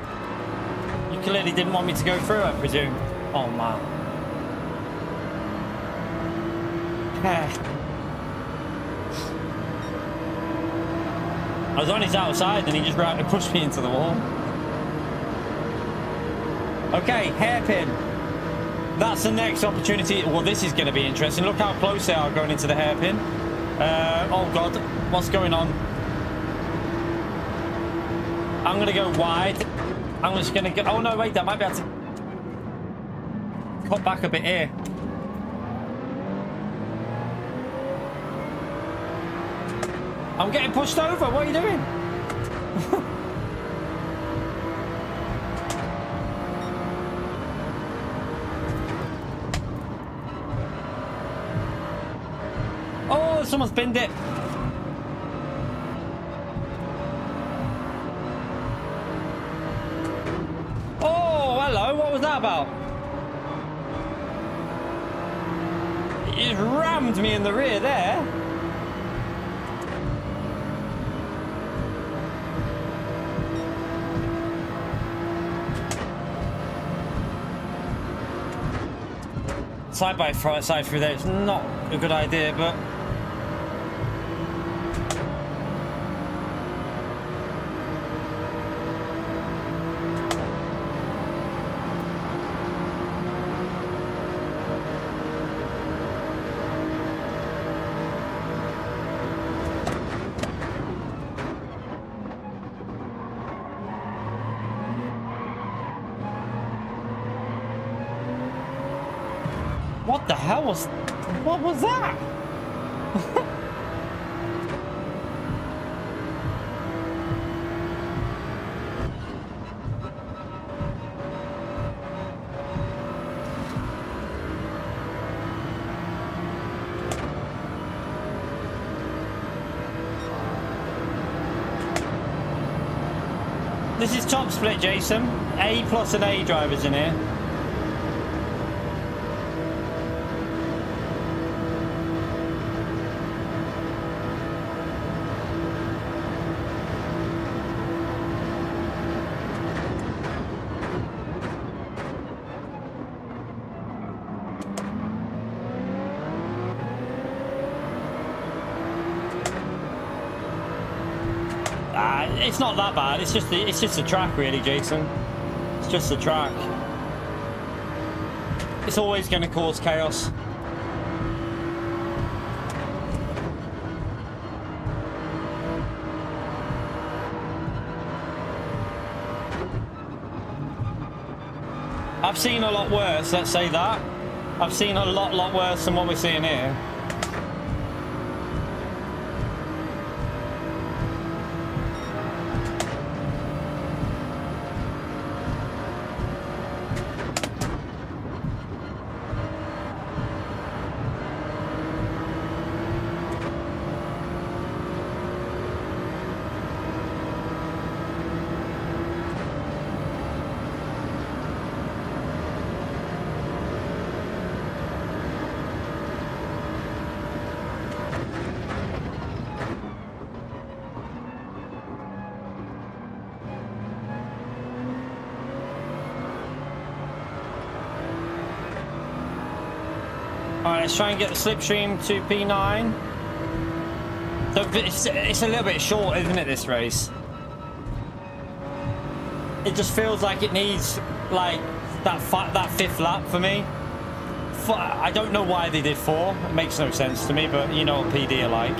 You clearly didn't want me to go through, I presume. Oh, man. I was on his outside and he just ran to push me into the wall. Okay, hairpin. That's the next opportunity. Well, this is going to be interesting. Look how close they are going into the hairpin. Oh, God. What's going on? I'm going to go wide. I'm just going to go... Oh, no, wait. That might be able to cut back a bit here. I'm getting pushed over. What are you doing? Oh, someone's binned it. Oh, hello. What was that about? He just rammed me in the rear there. Side by side through there, it's not a good idea, but what the hell was... What was that? This is top split, Jason. A plus and A drivers in here. it's not that bad. It's just the track, really, Jason. It's just the track. It's always going to cause chaos. I've seen a lot worse, let's say that. I've seen a lot worse than what we're seeing here. Alright, let's try and get the slipstream to P9. So it's a little bit short, isn't it, this race? It just feels like it needs, like, that fifth lap for me. I don't know why they did 4. It makes no sense to me, but you know what PD are like.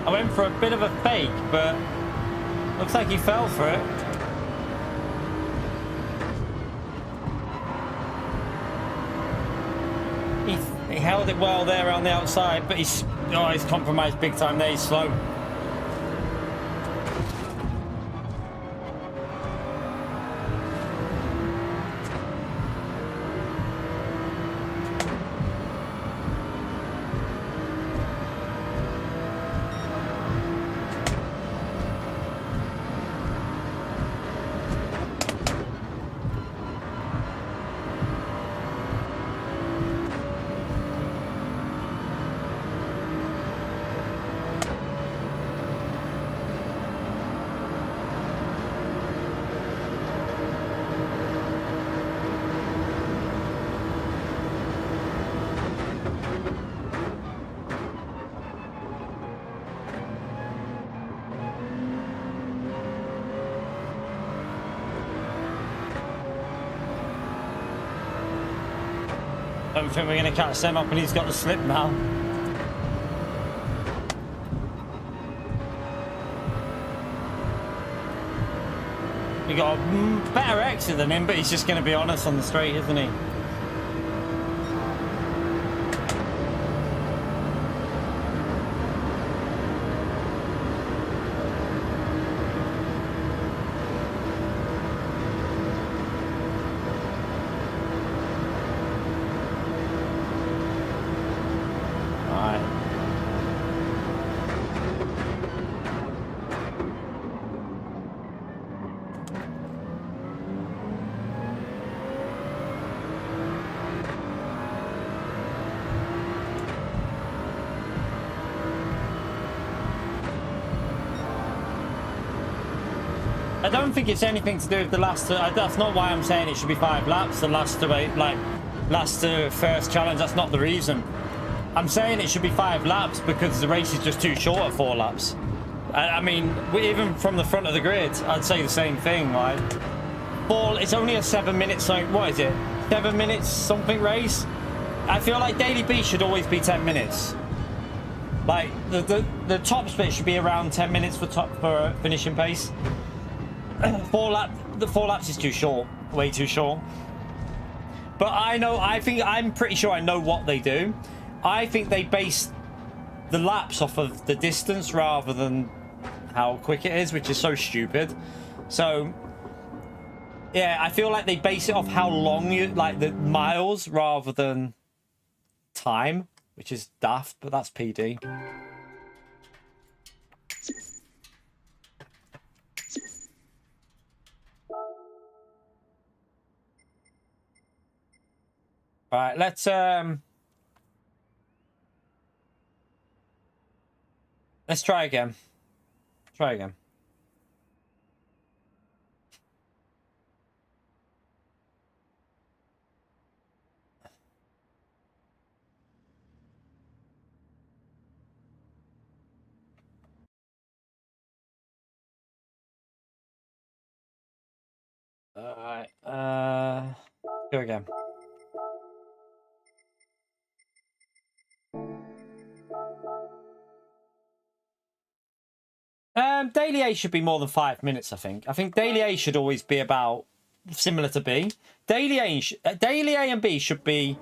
I went for a bit of a fake, but looks like he fell for it. He held it well there around the outside, but he's compromised big time there. He's slow. I don't think we're going to catch Sen up, and he's got the slip now. We got a better exit than him, but he's just going to be honest on the straight, isn't he? I don't think it's anything to do with the last two. That's not why I'm saying it should be 5 laps. The last two, last first challenge. That's not the reason. I'm saying it should be 5 laps because the race is just too short at 4 laps. I mean, even from the front of the grid, I'd say the same thing. Like, it's only a 7 minutes. Like, what is it? 7 minutes something race. I feel like Daily Beast should always be 10 minutes. Like the top split should be around 10 minutes for finishing pace. The 4 laps is too short, way too short. But I'm pretty sure I know what they do. I think they base the laps off of the distance rather than how quick it is, which is so stupid. So yeah, I feel like they base it off how long you, like the miles rather than time, which is daft, but that's PD. All right, let's try again. Try again. All right. Go again. Daily A should be more than 5 minutes, I think. I think Daily A should always be about similar to B. Daily A and B should be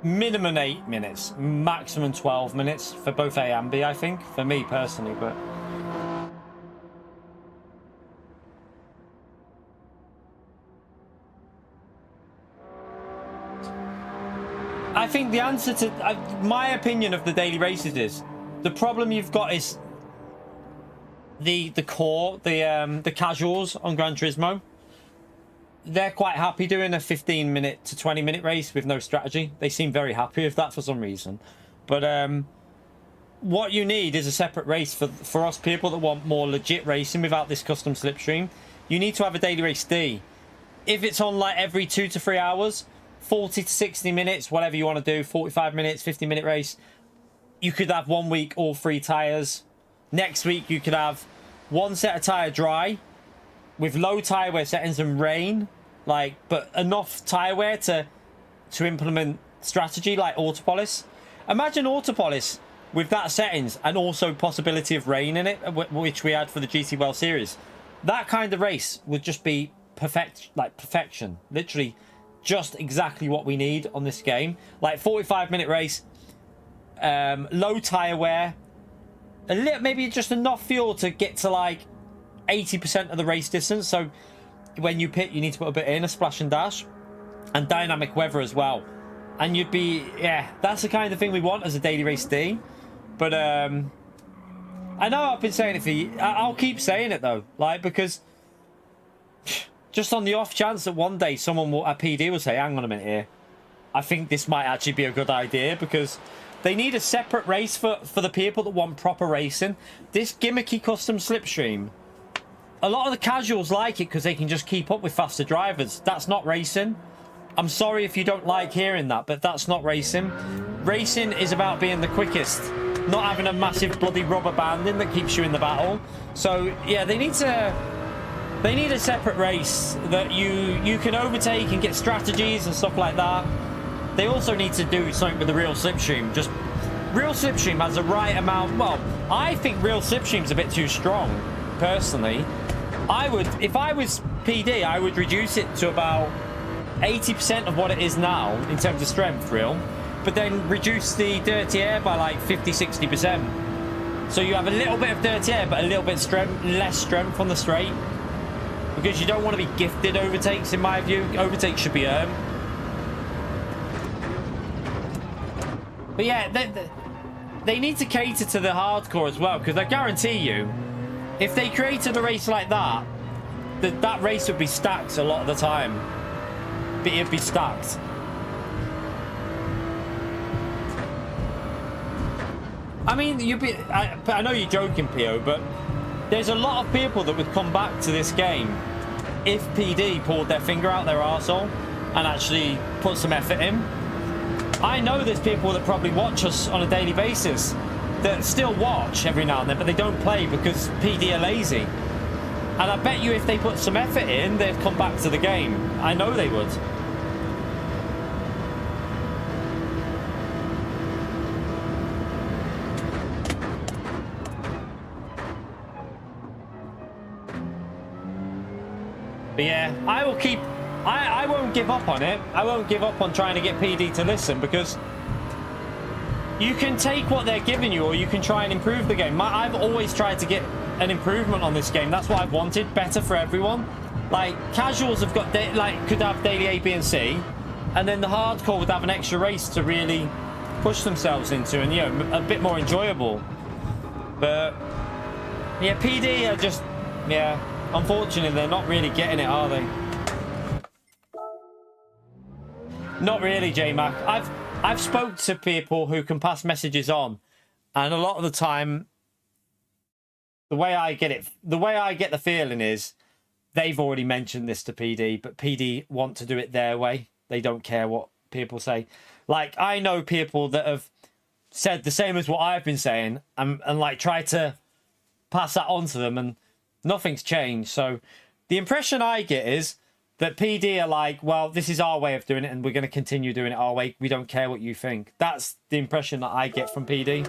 minimum 8 minutes, maximum 12 minutes for both A and B, I think, for me personally, but I think the answer to my opinion of the daily races is the problem you've got is the core, the casuals on Gran Turismo. They're quite happy doing a 15-minute to 20-minute race with no strategy. They seem very happy with that for some reason. But what you need is a separate race for us people that want more legit racing without this custom slipstream. You need to have a daily race D. If it's on like every 2 to 3 hours, 40 to 60 minutes, whatever you want to do, 45 minutes, 50-minute race, you could have 1 week all 3 tires. Next week you could have 1 set of tire dry with low tire wear settings and rain, but enough tire wear to implement strategy like autopolish. Imagine autopolish with that settings and also possibility of rain in it, which we had for the GT World Series. That kind of race would just be perfection, literally just exactly what we need on this game. Like 45-minute race, low tire wear, a little, maybe just enough fuel to get to like 80% of the race distance. So when you pit, you need to put a bit in, a splash and dash, and dynamic weather as well. And you'd be, yeah, that's the kind of thing we want as a daily race D. But I know I've been saying it for you. I'll keep saying it though, because just on the off chance that one day someone a PD will say, hang on a minute here, I think this might actually be a good idea, because they need a separate race for the people that want proper racing. This gimmicky custom slipstream, a lot of the casuals like it because they can just keep up with faster drivers. That's not racing. I'm sorry if you don't like hearing that, but that's not racing. Racing is about being the quickest, not having a massive bloody rubber banding that keeps you in the battle. So yeah, they need a separate race that you can overtake and get strategies and stuff like that. They also need to do something with the real slipstream. Just real slipstream has the right amount. Well, I think real slipstream's a bit too strong, personally. If I was PD, I would reduce it to about 80% of what it is now in terms of strength, real, but then reduce the dirty air by like 50-60%. So you have a little bit of dirty air, but a little bit less strength on the straight, because you don't want to be gifted overtakes. In my view, overtakes should be earned. But yeah, they need to cater to the hardcore as well, because I guarantee you, if they created a race like that, that race would be stacked a lot of the time. It'd be stacked. I mean, I know you're joking, PO, but there's a lot of people that would come back to this game if PD pulled their finger out their arsehole and actually put some effort in. I know there's people that probably watch us on a daily basis that still watch every now and then, but they don't play because PD are lazy. And I bet you if they put some effort in, they'd come back to the game. I know they would. But yeah, I won't give up on it. I won't give up on trying to get PD to listen, because you can take what they're giving you, or you can try and improve the game. I've always tried to get an improvement on this game. That's what I've wanted, better for everyone. Like, casuals have got, could have daily A, B, and C, and then the hardcore would have an extra race to really push themselves into, and, you know, a bit more enjoyable. But, yeah, PD are just, yeah, unfortunately, they're not really getting it, are they? Not really, J-Mac. I've spoke to people who can pass messages on, and a lot of the time, the way I get the feeling is they've already mentioned this to PD, but PD want to do it their way. They don't care what people say. Like, I know people that have said the same as what I've been saying and like try to pass that on to them, and nothing's changed. So the impression I get is that PD are like, well, this is our way of doing it and we're going to continue doing it our way. We don't care what you think. That's the impression that I get from PD.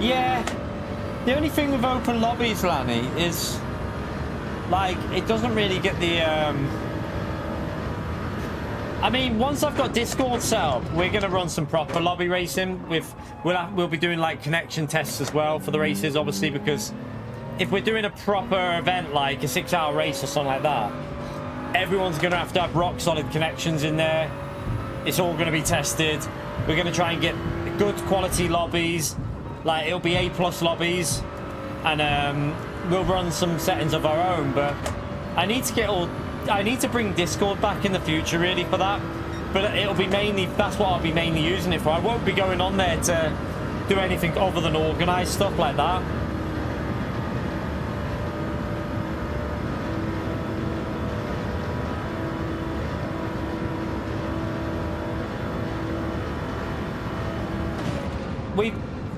Yeah, the only thing with open lobbies, Lanny, is like it doesn't really get the I mean, once I've got Discord set up, we're gonna run some proper lobby racing. We'll be doing like connection tests as well for the races, obviously, because if we're doing a proper event like a 6-hour race or something like that, everyone's gonna have to have rock solid connections in there. It's all gonna be tested. We're gonna try and get good quality lobbies. Like, it'll be A+ lobbies, and we'll run some settings of our own. But I need to bring Discord back in the future, really, for that. But it'll be mainly, that's what I'll be mainly using it for. I won't be going on there to do anything other than organise stuff like that.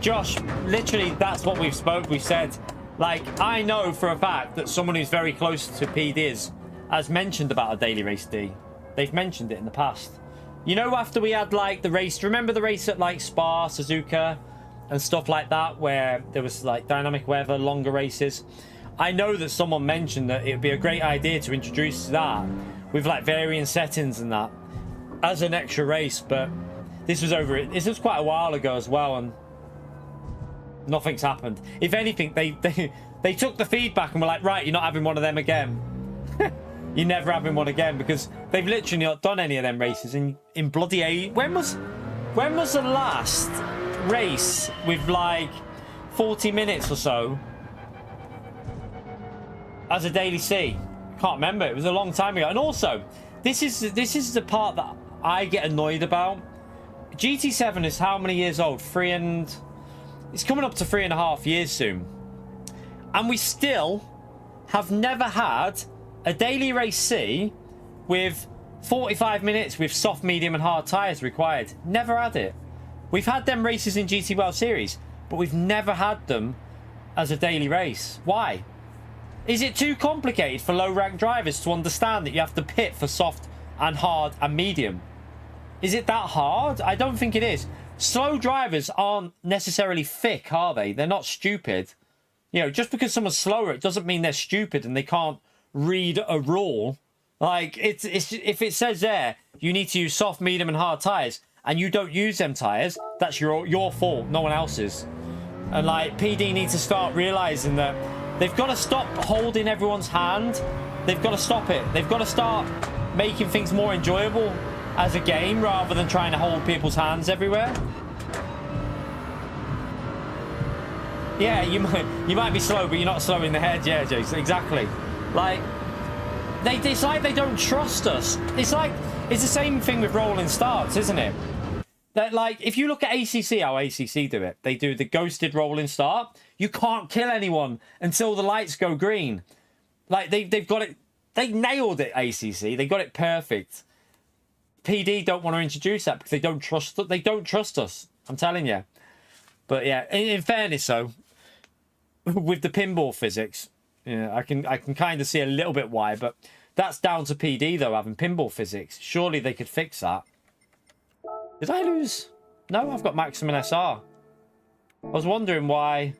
Josh, literally, that's what we've said. Like, I know for a fact that someone who's very close to PDs has mentioned about a daily race D. They've mentioned it in the past. You know, after we had, like, the race... Remember the race at, like, Spa, Suzuka, and stuff like that, where there was, like, dynamic weather, longer races? I know that someone mentioned that it would be a great idea to introduce that with, like, varying settings and that as an extra race, but this was quite a while ago as well, and nothing's happened. If anything, they took the feedback and were like, right, you're not having one of them again. You're never having one again, because they've literally not done any of them races in bloody age. When was the last race with like 40 minutes or so as a daily C? Can't remember. It was a long time ago. And also, this is the part that I get annoyed about. GT7 is how many years old? It's coming up to 3.5 years soon. And we still have never had a daily race C with 45 minutes with soft, medium and hard tyres required. Never had it. We've had them races in GT World Series, but we've never had them as a daily race. Why? Is it too complicated for low-ranked drivers to understand that you have to pit for soft and hard and medium? Is it that hard? I don't think it is. Slow drivers aren't necessarily thick, are they? They're not stupid. You know, just because someone's slower, it doesn't mean they're stupid and they can't read a rule. Like, it's if it says there, you need to use soft, medium and hard tyres, and you don't use them tyres, that's your fault, no one else's. And, like, PD needs to start realising that they've got to stop holding everyone's hand. They've got to stop it. They've got to start making things more enjoyable as a game rather than trying to hold people's hands everywhere. Yeah, you might be slow, but you're not slow in the head. Yeah, Jason, exactly. Like, it's like they don't trust us. It's the same thing with rolling starts, isn't it? That, like, if you look at ACC, how ACC do it, they do the ghosted rolling start. You can't kill anyone until the lights go green. Like, they've got it. They nailed it, ACC. They got it perfect. PD don't want to introduce that because they don't trust us. I'm telling you. But yeah, in fairness, though, with the pinball physics, yeah, I can kind of see a little bit why, but that's down to PD though, having pinball physics. Surely they could fix that. Did I lose? No, I've got maximum SR. I was wondering why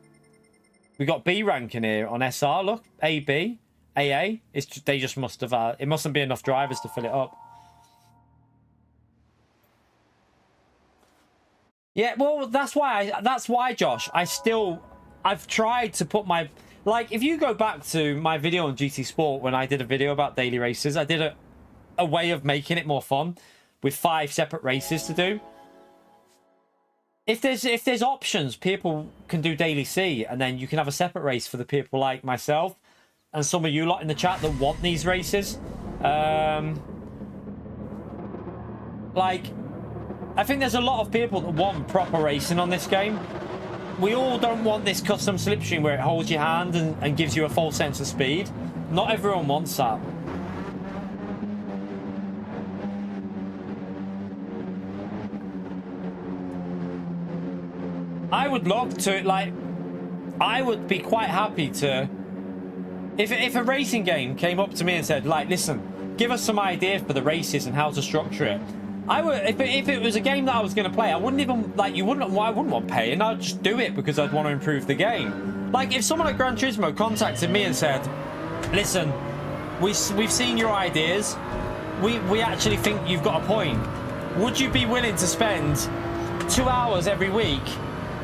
we got B rank in here on SR. Look, AB, AA. They just must have. It mustn't be enough drivers to fill it up. Yeah, well, that's why, Josh, I've tried to put my, like, if you go back to my video on GT Sport when I did a video about daily races, I did a way of making it more fun with 5 separate races to do. If there's options, people can do daily C, and then you can have a separate race for the people like myself and some of you lot in the chat that want these races. Like, I think there's a lot of people that want proper racing on this game. We all don't want this custom slipstream where it holds your hand and gives you a false sense of speed. Not everyone wants that. I would love to, like, I would be quite happy to, if a racing game came up to me and said, like, listen, give us some idea for the races and how to structure it. I would, if it was a game that I was going to play, I wouldn't even, like, I wouldn't want paying. I'd just do it because I'd want to improve the game. Like, if someone like Gran Turismo contacted me and said, listen, we've seen your ideas, we actually think you've got a point. Would you be willing to spend 2 hours every week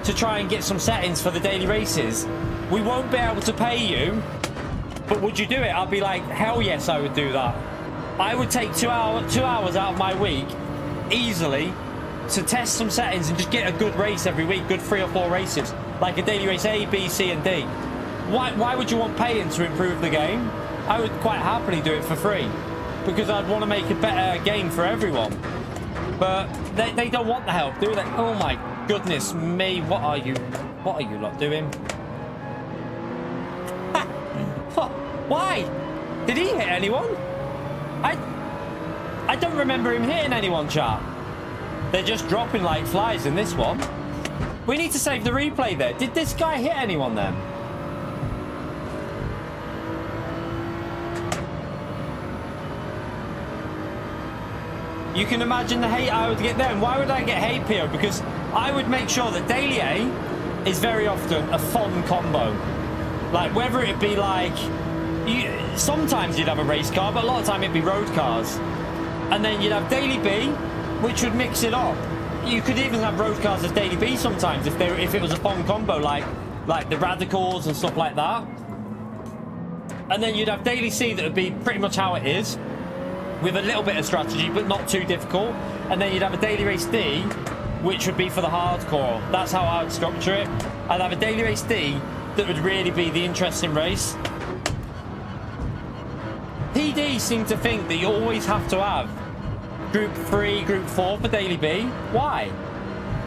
to try and get some settings for the daily races? We won't be able to pay you, but would you do it? I'd be like, hell yes, I would do that. I would take 2 hours out of my week easily to test some settings and just get a good race every week, good 3 or 4 races, like a daily race A, B, C, and D. Why would you want paying to improve the game? I would quite happily do it for free because I'd want to make a better game for everyone. But they don't want the help, do they? Oh my goodness me, what are you lot doing? Why? Did he hit anyone? I don't remember him hitting anyone, chat. They're just dropping like flies in this one. We need to save the replay there. Did this guy hit anyone then? You can imagine the hate I would get then. Why would I get hate, Pio? Because I would make sure that Daily A is very often a fun combo. Like, whether it be like, sometimes you'd have a race car, but a lot of time it'd be road cars. And then you'd have Daily B, which would mix it up. You could even have road cars as Daily B sometimes if it was a fun combo, like the Radicals and stuff like that. And then you'd have Daily C that would be pretty much how it is, with a little bit of strategy, but not too difficult. And then you'd have a Daily Race D, which would be for the hardcore. That's how I would structure it. I'd have a Daily Race D that would really be the interesting race. PD seem to think that you always have to have Group 3, Group 4 for Daily B. Why?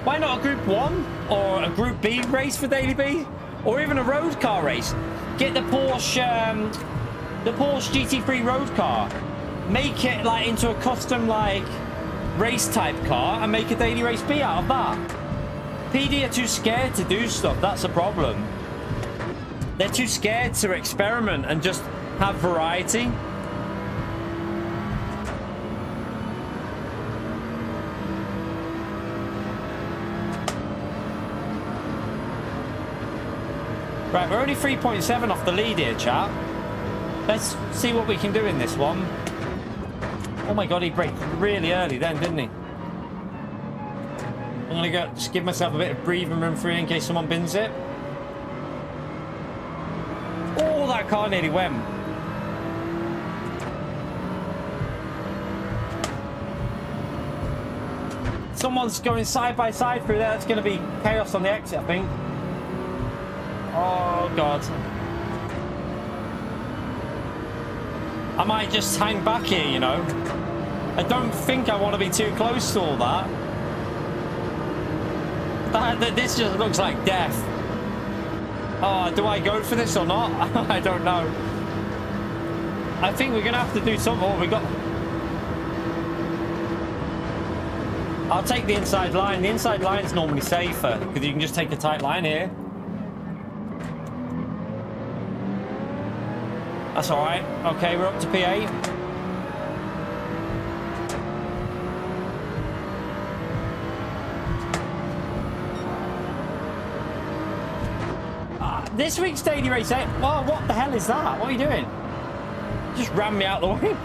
Why not a Group 1 or a Group B race for Daily B? Or even a road car race? Get the Porsche GT3 road car. Make it like into a custom like race type car and make a Daily Race B out of that. PD are too scared to do stuff. That's a problem. They're too scared to experiment and just have variety. Right, we're only 3.7 off the lead here, chat. Let's see what we can do in this one. Oh my god, he braked really early then, didn't he? I'm gonna go just give myself a bit of breathing room free in case someone bins it. Oh, that car nearly went. Someone's going side by side through there. That's gonna be chaos on the exit, I think. Oh god. I might just hang back here, you know. I don't think I want to be too close to all that. This just looks like death. Oh, do I go for this or not? I don't know. I think we're going to have to do something. Oh, we got... I'll take the inside line. The inside line's normally safer because you can just take a tight line here. That's all right. Okay, we're up to P8. This week's Daily Race 8. Oh, what the hell is that? What are you doing? Just ran me out the way.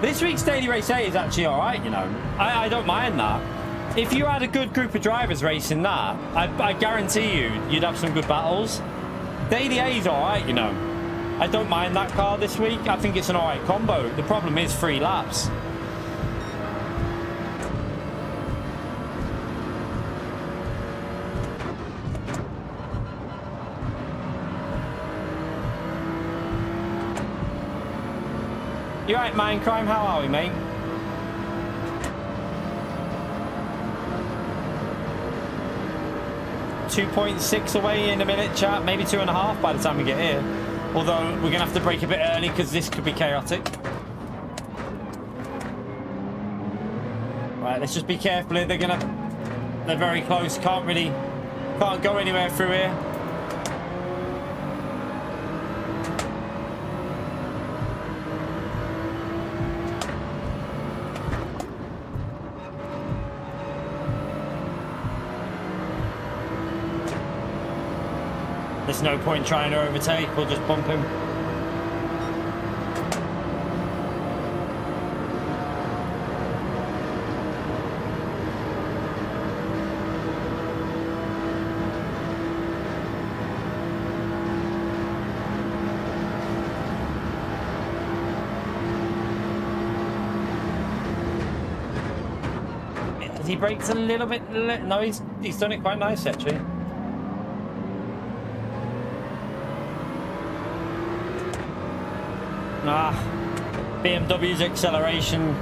This week's Daily Race 8 is actually all right, you know. I don't mind that. if you had a good group of drivers racing that, I guarantee you'd have some good battles. The ADA is all right, you know. I don't mind that car this week. I think it's an all right combo. The problem is 3 laps. You right, Mindcrime? How are we, mate? .6 away in a minute, chat. Maybe 2.5 by the time we get here. Although we're gonna have to break a bit early because this could be chaotic. Right, let's just be careful here. They're very close. Can't go anywhere through here. There's no point trying to overtake, we'll just bump him. He brakes a little bit. No, he's done it quite nice actually. BMW's acceleration.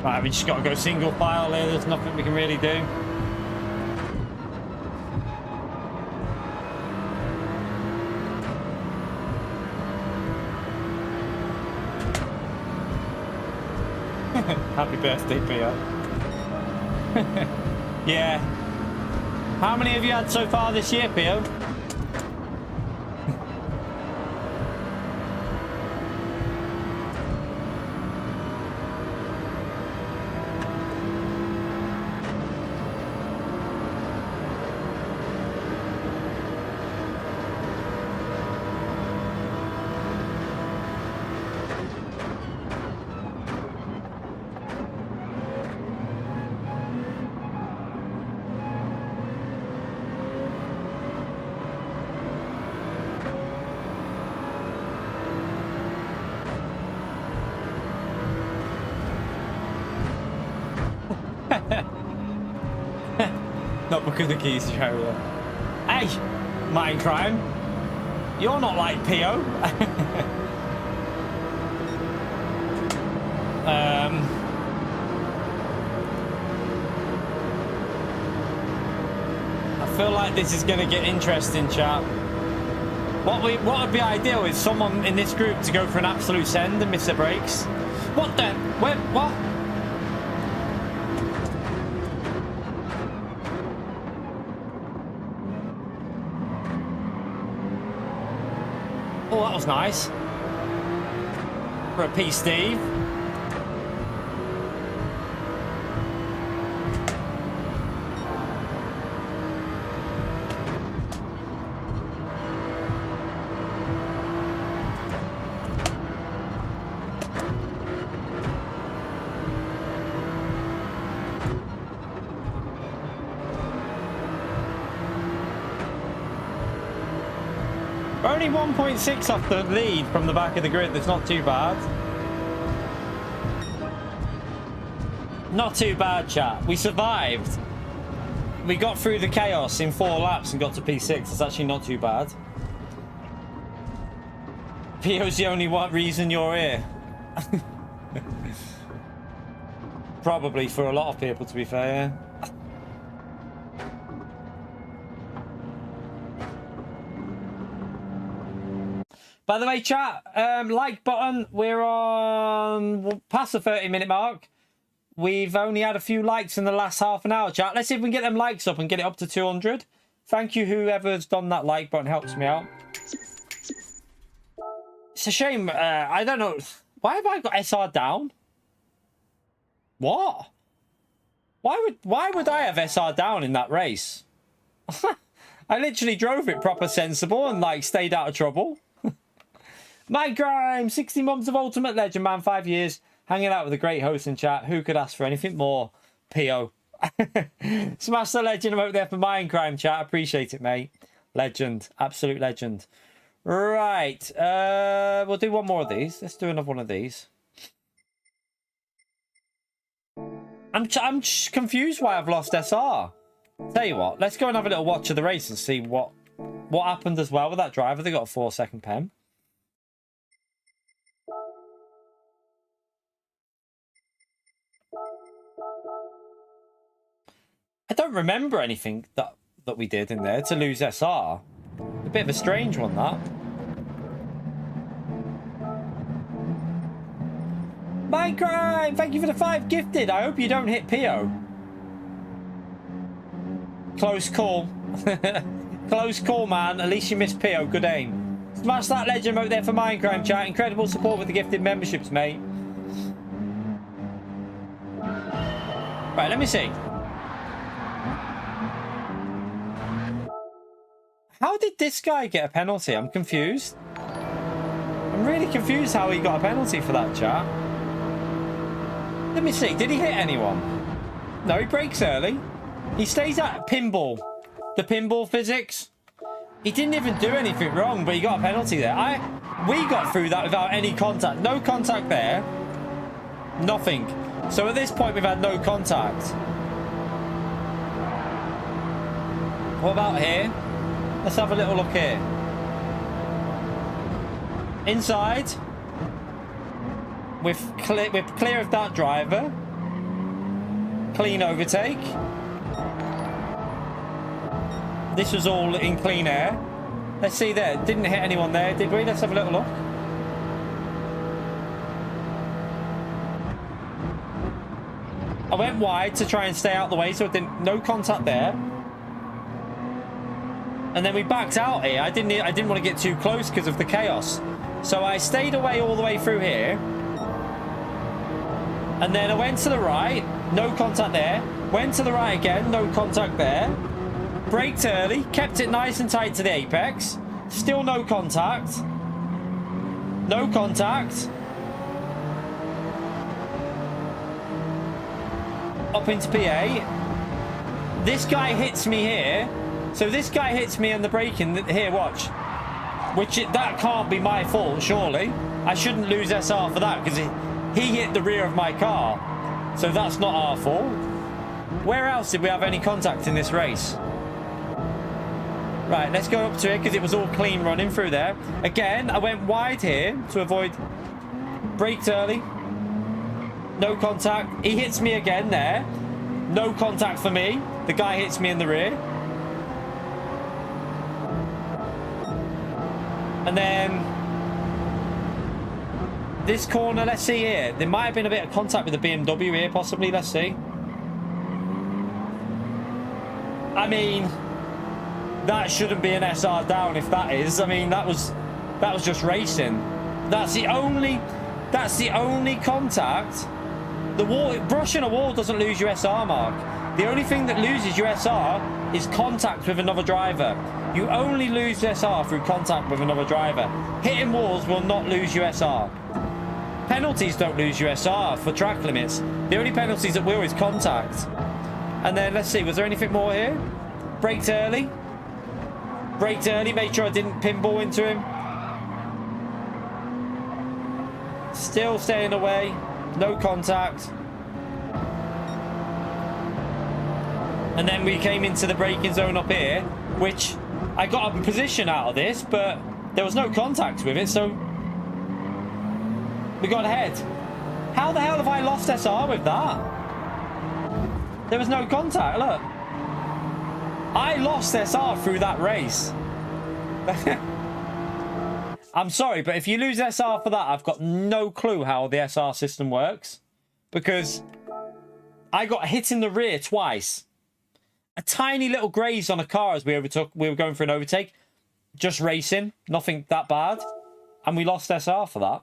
Right, we just got to go single file here. There's nothing we can really do. Happy birthday, Pio. Yeah. How many have you had so far this year, Pio? Not because the keys show. Hey, Mindcrime, you're not like Pio. I feel like this is going to get interesting, chat. What would be ideal is someone in this group to go for an absolute send and miss their brakes. What the? Where? What? Oh, that was nice. For a P. Steve. Only 1.6 off the lead from the back of the grid. That's not too bad. Not too bad, chat. We survived. We got through the chaos in 4 laps and got to P6. It's actually not too bad. Pio's the only reason you're here. Probably for a lot of people, to be fair. By the way, chat, like button, we're past the 30-minute mark. We've only had a few likes in the last half an hour, chat. Let's see if we can get them likes up and get it up to 200. Thank you, whoever's done that like button. Helps me out. It's a shame. I don't know. Why have I got SR down? What? Why would I have SR down in that race? I literally drove it proper sensible and like stayed out of trouble. My grime, 60 months of Ultimate Legend, man, 5 years. Hanging out with a great host in chat. Who could ask for anything more? P.O. Smash the legend over there for my crime chat. Appreciate it, mate. Legend. Absolute legend. Right. We'll do one more of these. Let's do another one of these. I'm confused why I've lost SR. Tell you what, let's go and have a little watch of the race and see what happened as well with that driver. They got a 4-second pen. I don't remember anything that we did in there to lose SR. A bit of a strange one, that. Minecraft, thank you for the 5 gifted. I hope you don't hit PO. Close call. Close call, man. At least you missed PO. Good aim. Smash that legend out there for Minecraft chat. Incredible support with the gifted memberships, mate. Right, let me see. How did this guy get a penalty? I'm confused. I'm really confused how he got a penalty for that, chat. Let me see. Did he hit anyone? No, he breaks early. He stays at pinball. The pinball physics. He didn't even do anything wrong, but he got a penalty there. We got through that without any contact. No contact there. Nothing. So at this point, we've had no contact. What about here? Let's have a little look here. Inside. We're clear of that driver. Clean overtake. This was all in clean air. Let's see there. Didn't hit anyone there, did we? Let's have a little look. I went wide to try and stay out the way, so no contact there. And then we backed out here. I didn't want to get too close because of the chaos. So I stayed away all the way through here. And then I went to the right. No contact there. Went to the right again. No contact there. Braked early. Kept it nice and tight to the apex. Still no contact. No contact. Up into P8. This guy hits me here. So this guy hits me on the braking. Here, watch. That can't be my fault, surely. I shouldn't lose SR for that because he hit the rear of my car. So that's not our fault. Where else did we have any contact in this race? Right, let's go up to it because it was all clean running through there. Again, I went wide here to avoid... Braked early. No contact. He hits me again there. No contact for me. The guy hits me in the rear. And then this corner, let's see here. There might have been a bit of contact with the BMW here, possibly. Let's see. I mean, that shouldn't be an SR down if that is. I mean, that was just racing. That's the only contact. The wall, brushing a wall doesn't lose your SR mark. The only thing that loses your SR is contact with another driver. You only lose SR through contact with another driver. Hitting walls will not lose your SR. Penalties don't lose your SR for track limits. The only penalties that will is contact. And then let's see, was there anything more here? Braked early. Braked early, made sure I didn't pinball into him. Still staying away. No contact. And then we came into the braking zone up here, which I got a position out of this, but there was no contact with it, so we got ahead. How the hell have I lost SR with that? There was no contact, look. I lost SR through that race. I'm sorry, but if you lose SR for that, I've got no clue how the SR system works. Because I got hit in the rear twice. A tiny little graze on a car as we were going for an overtake. Just racing. Nothing that bad. And we lost SR for that.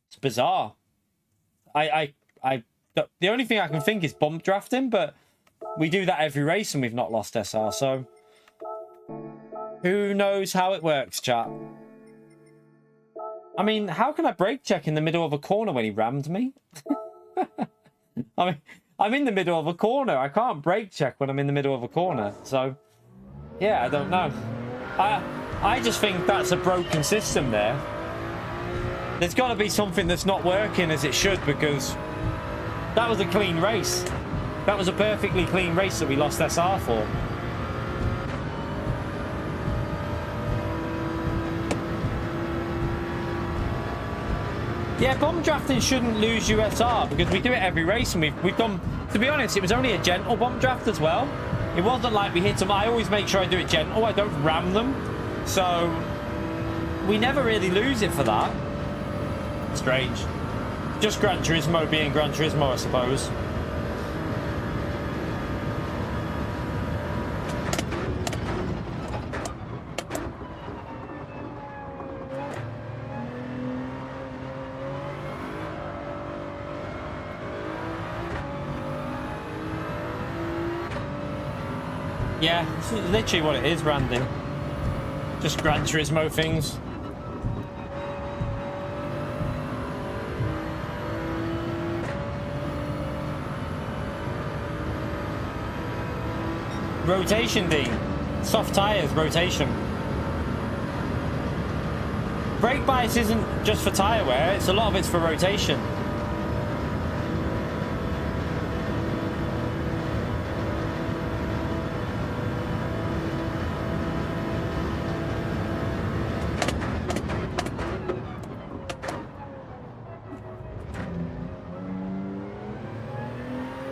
It's bizarre. The only thing I can think is bump drafting, but we do that every race and we've not lost SR, so Who knows how it works, chat? I mean, how can I brake check in the middle of a corner when he rammed me? I mean, I'm in the middle of a corner. I can't brake check when I'm in the middle of a corner. So, yeah, I don't know. I just think that's a broken system there. There's got to be something that's not working as it should, because that was a clean race. That was a perfectly clean race that we lost SR for. Yeah, bomb drafting shouldn't lose USR because we do it every race, and we've done, to be honest, it was only a gentle bomb draft as well. It wasn't like we hit them. I always make sure I do it gentle. I don't ram them. So we never really lose it for that. Strange. Just Gran Turismo being Gran Turismo, I suppose. Yeah, it's literally what it is, Randy. Just Gran Turismo things. Rotation, Dean. Soft tyres, rotation. Brake bias isn't just for tyre wear, it's a lot of it's for rotation.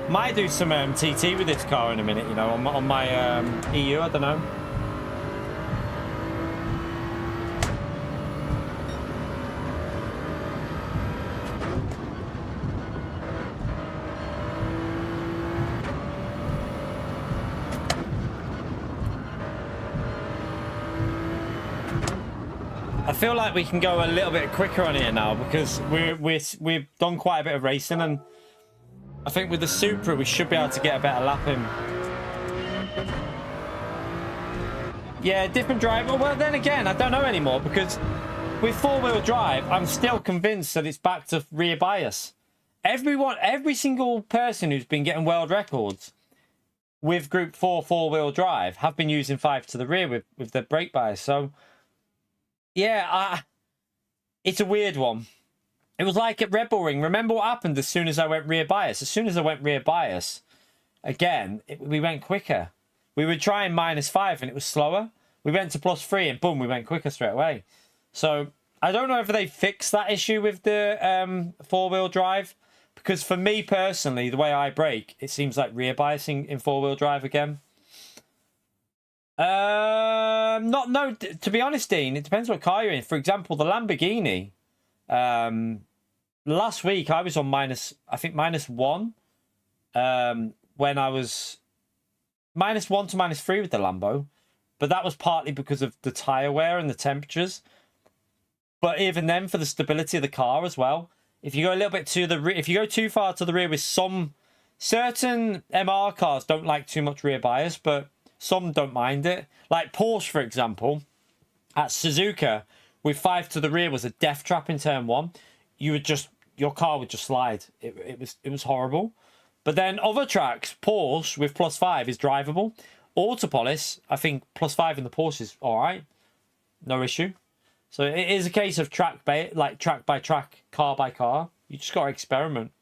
Might do some TT with this car in a minute, you know, on my EU, I don't know. I feel like we can go a little bit quicker on here now because we've done quite a bit of racing, and I think with the Supra, we should be able to get a better lap in. Yeah, different driver. Well, then again, I don't know anymore, because with four-wheel drive, I'm still convinced that it's back to rear bias. Every single person who's been getting world records with Group 4 four-wheel drive have been using 5 to the rear with their brake bias. So, yeah, it's a weird one. It was like at Red Bull Ring. Remember what happened as soon as I went rear bias? As soon as I went rear bias, again, we went quicker. We were trying -5 and it was slower. We went to +3 and boom, we went quicker straight away. So I don't know if they fixed that issue with the four-wheel drive. Because for me personally, the way I brake, it seems like rear biasing in four-wheel drive again. No, to be honest, Dean, it depends what car you're in. For example, the Lamborghini. Last week I was on I think -1 when I was -1 to -3 with the Lambo, but that was partly because of the tire wear and the temperatures. But even then, for the stability of the car as well, if you go a little bit to the if you go too far to the rear with certain MR cars don't like too much rear bias, but some don't mind it. Like Porsche, for example, at Suzuka with 5 to the rear was a death trap in turn 1. Your car would just slide. It was horrible. But then other tracks, Porsche with +5 is drivable. Autopolis, I think +5 in the Porsche is all right, no issue. So it is a case of track by track, car by car. You just got to experiment.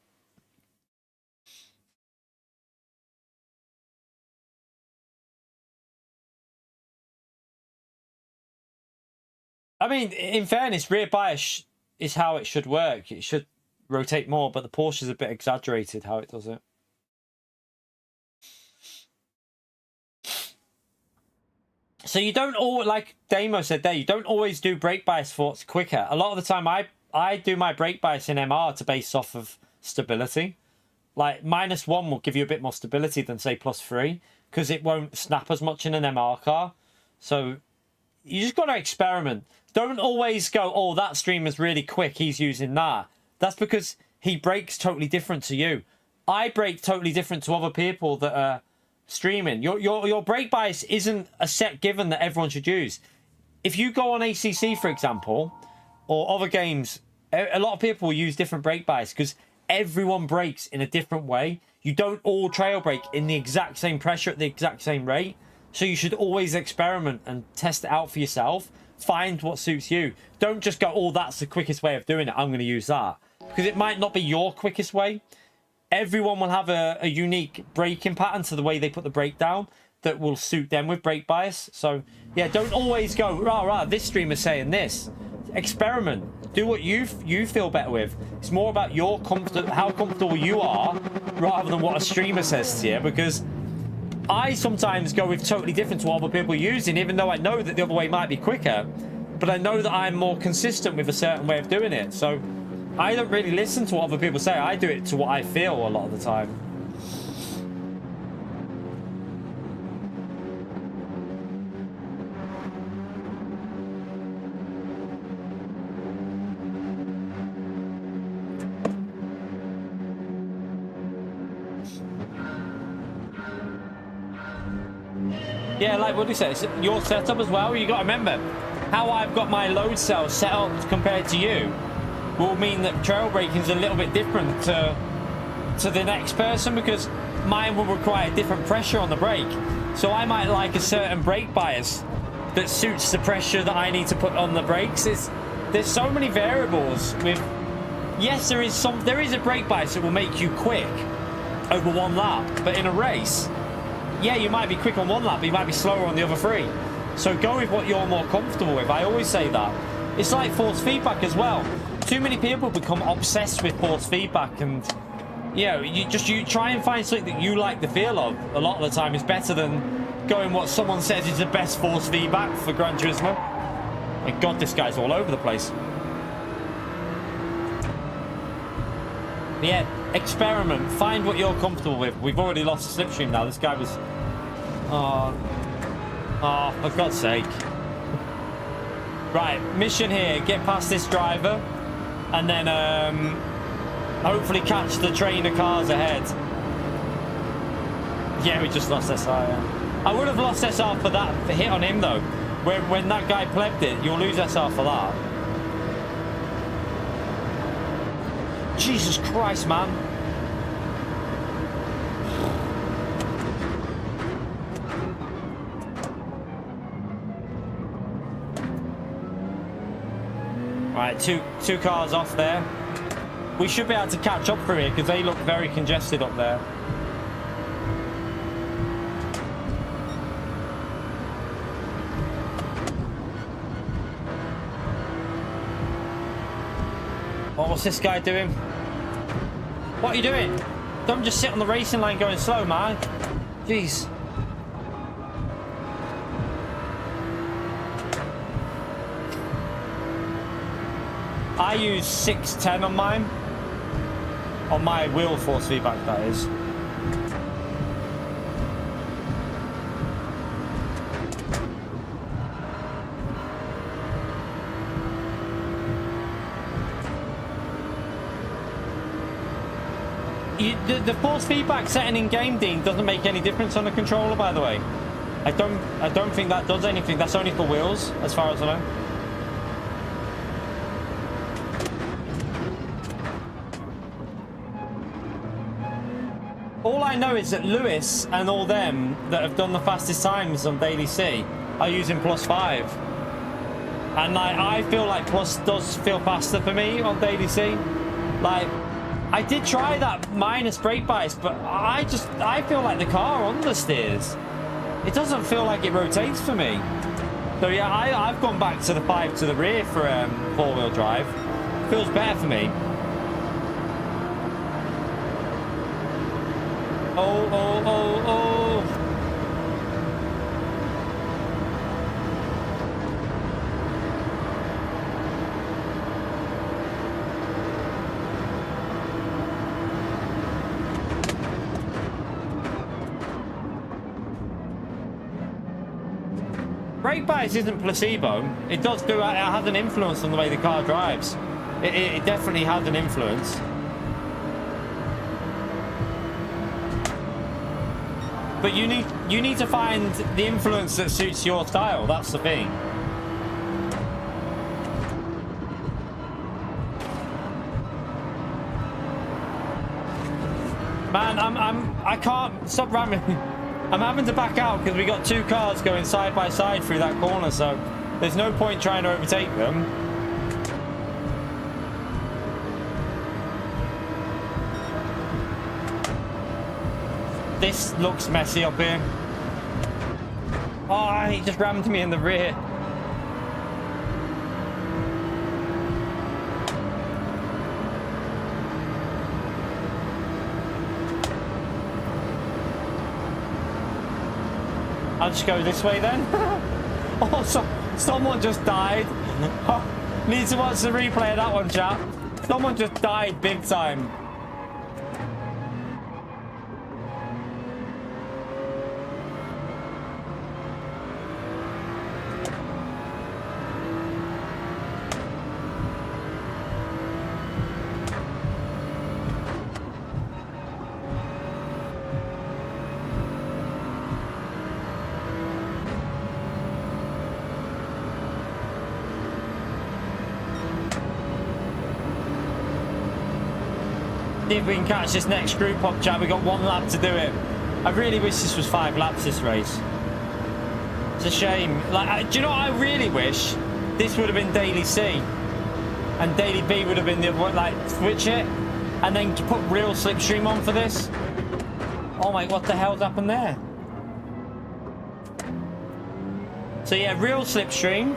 I mean, in fairness, rear bias is how it should work. It should rotate more, but the Porsche is a bit exaggerated how it does it. So you don't all, like Damo said there, you don't always do brake bias for what's quicker. A lot of the time I do my brake bias in MR to base off of stability. Like -1 will give you a bit more stability than say +3 because it won't snap as much in an MR car. So you just got to experiment. Don't always go, oh, that streamer's really quick, he's using that. That's because he brakes totally different to you. I brake totally different to other people that are streaming. Your brake bias isn't a set given that everyone should use. If you go on ACC, for example, or other games, a lot of people will use different brake bias because everyone brakes in a different way. You don't all trail brake in the exact same pressure at the exact same rate. So you should always experiment and test it out for yourself. Find what suits you. Don't just go, oh, that's the quickest way of doing it, I'm going to use that. Because it might not be your quickest way. Everyone will have a unique braking pattern to the way they put the brake down that will suit them with brake bias. So, yeah, don't always go, rah, this streamer's saying this. Experiment. Do what you feel better with. It's more about how comfortable you are rather than what a streamer says to you, because I sometimes go with totally different to what other people are using, even though I know that the other way might be quicker, but I know that I'm more consistent with a certain way of doing it. So I don't really listen to what other people say. I do it to what I feel a lot of the time. Yeah, like what do you say? It's your setup as well. You got to remember how I've got my load cell set up compared to you will mean that trail braking is a little bit different to the next person, because mine will require different pressure on the brake. So I might like a certain brake bias that suits the pressure that I need to put on the brakes. There's so many variables with. Yes, there is a brake bias that will make you quick over one lap, but in a race, yeah, you might be quick on one lap, but you might be slower on the other three. So go with what you're more comfortable with. I always say that. It's like force feedback as well. Too many people become obsessed with force feedback, and you try and find something that you like the feel of. A lot of the time is better than going what someone says is the best force feedback for Gran Turismo. My God, this guy's all over the place. Yeah, experiment. Find what you're comfortable with. We've already lost the slipstream now. This guy was... Oh, for God's sake. Right, mission here. Get past this driver. And then, hopefully catch the train of cars ahead. Yeah, we just lost SR, yeah. I would have lost SR for that hit on him, though. When that guy plebbed it, you'll lose SR for that. Jesus Christ, man. Right, two cars off there. We should be able to catch up through here because they look very congested up there. Oh, what's this guy doing? What are you doing? Don't just sit on the racing line going slow, man. Jeez. I use 610 on mine. On my wheel force feedback, that is. The force feedback setting in game, Dean, doesn't make any difference on the controller, by the way. I don't think that does anything. That's only for wheels, as far as I know. All I know is that Lewis and all them that have done the fastest times on Daily C are using +5. And I feel like Plus does feel faster for me on Daily C. Like, I did try that minus brake bias, but I feel like the car understeers. It doesn't feel like it rotates for me. So yeah, I've gone back to the 5 to the rear for four-wheel drive. Feels better for me. Oh. Brake bias isn't placebo. It does do. It has an influence on the way the car drives. It definitely has an influence. But you need to find the influence that suits your style. That's the thing. Man, I can't stop ramming. I'm having to back out because we got two cars going side by side through that corner, so there's no point trying to overtake them. This looks messy up here. Oh, he just rammed me in the rear. I'll just go this way then. Oh, someone just died. Oh, need to watch the replay of that one, chap. Someone just died big time. See if we can catch this next group up, chat. We got 1 lap to do it. I really wish this was 5 laps, this race. It's a shame. Like, do you know what I really wish? This would have been Daily C. And Daily B would have been the other one. Like, switch it. And then put real slipstream on for this. Oh my, what the hell's happened there? So yeah, real slipstream.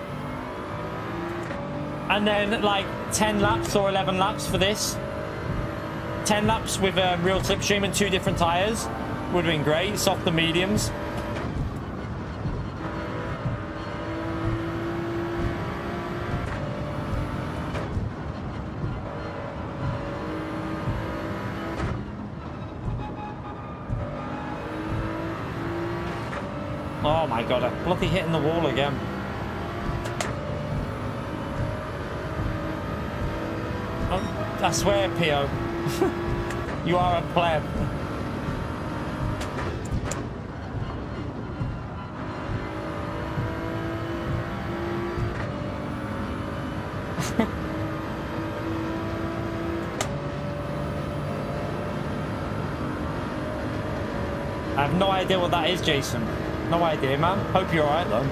And then like 10 laps or 11 laps for this. 10 laps with a real slipstream and 2 different tyres would have been great. Soft and mediums. Oh my god, I'm bloody hitting the wall again. Oh, I swear, Pio. You are a pleb. I have no idea what that is, Jason. No idea, man. Hope you're alright, though.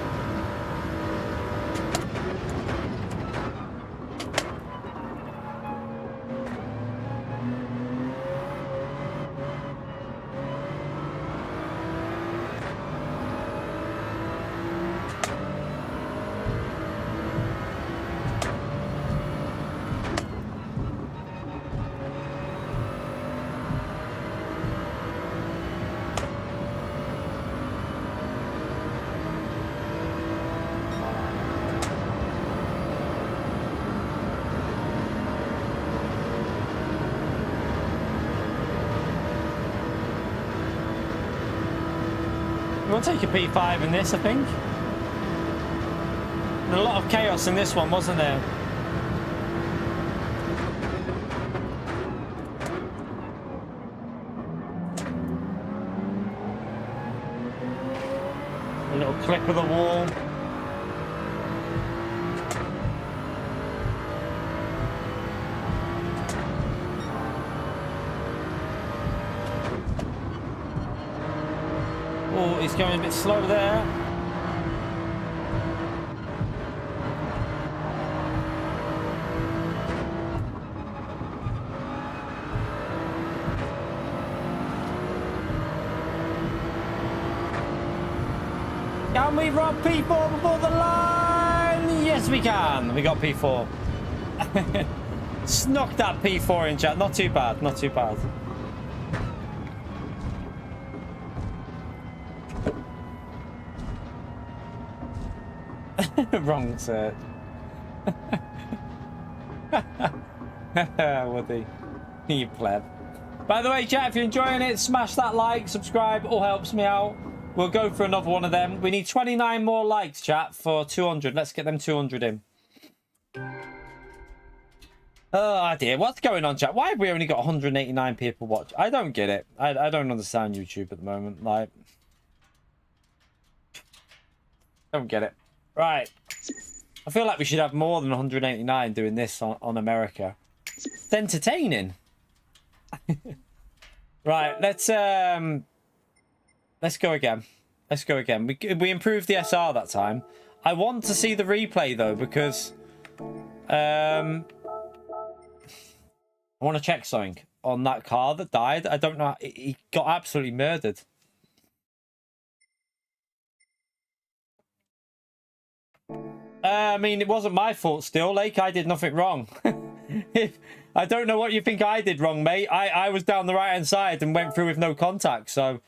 We'll take a P5 in this, I think. And a lot of chaos in this one, wasn't there? A little clip of the wall. Oh, he's going a bit slow there. Can we run P4 before the line? Yes, we can. We got P4. Snuck that P4 in, chat. Not too bad. Not too bad. Wrong search. Woody, you pleb. By the way, chat, if you're enjoying it, smash that like, subscribe, all helps me out. We'll go for another one of them. We need 29 more likes, chat, for 200. Let's get them 200 in. Oh dear, what's going on, chat? Why have we only got 189 people watch? I don't get it. I don't understand YouTube at the moment. Like, don't get it. Right. I feel like we should have more than 189 doing this on America. It's entertaining. Right, let's go again. Let's go again. We improved the SR that time. I want to see the replay though, because I want to check something on that car that died. I don't know. He got absolutely murdered. I mean, it wasn't my fault still, Lake. I did nothing wrong. I don't know what you think I did wrong, mate. I was down the right-hand side and went through with no contact, so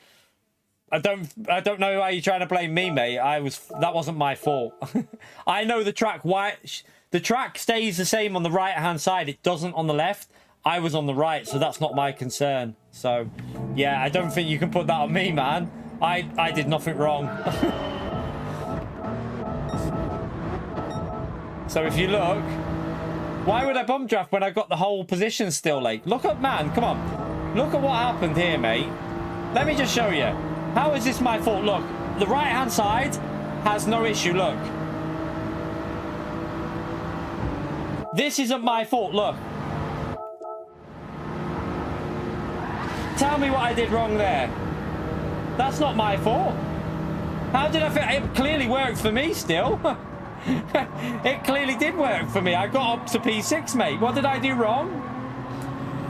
I don't know why you're trying to blame me, mate. That wasn't my fault. I know the track. Why the track stays the same on the right-hand side. It doesn't on the left. I was on the right, so that's not my concern. So, yeah, I don't think you can put that on me, man. I did nothing wrong. So if you look, why would I bump draft when I got the whole position still, like? Look up, man, come on. Look at what happened here, mate. Let me just show you. How is this my fault? Look, the right-hand side has no issue, look. This isn't my fault, look. Tell me what I did wrong there. That's not my fault. How did I fit? It clearly worked for me still. It clearly did work for me. I got up to P6, mate. What did I do wrong?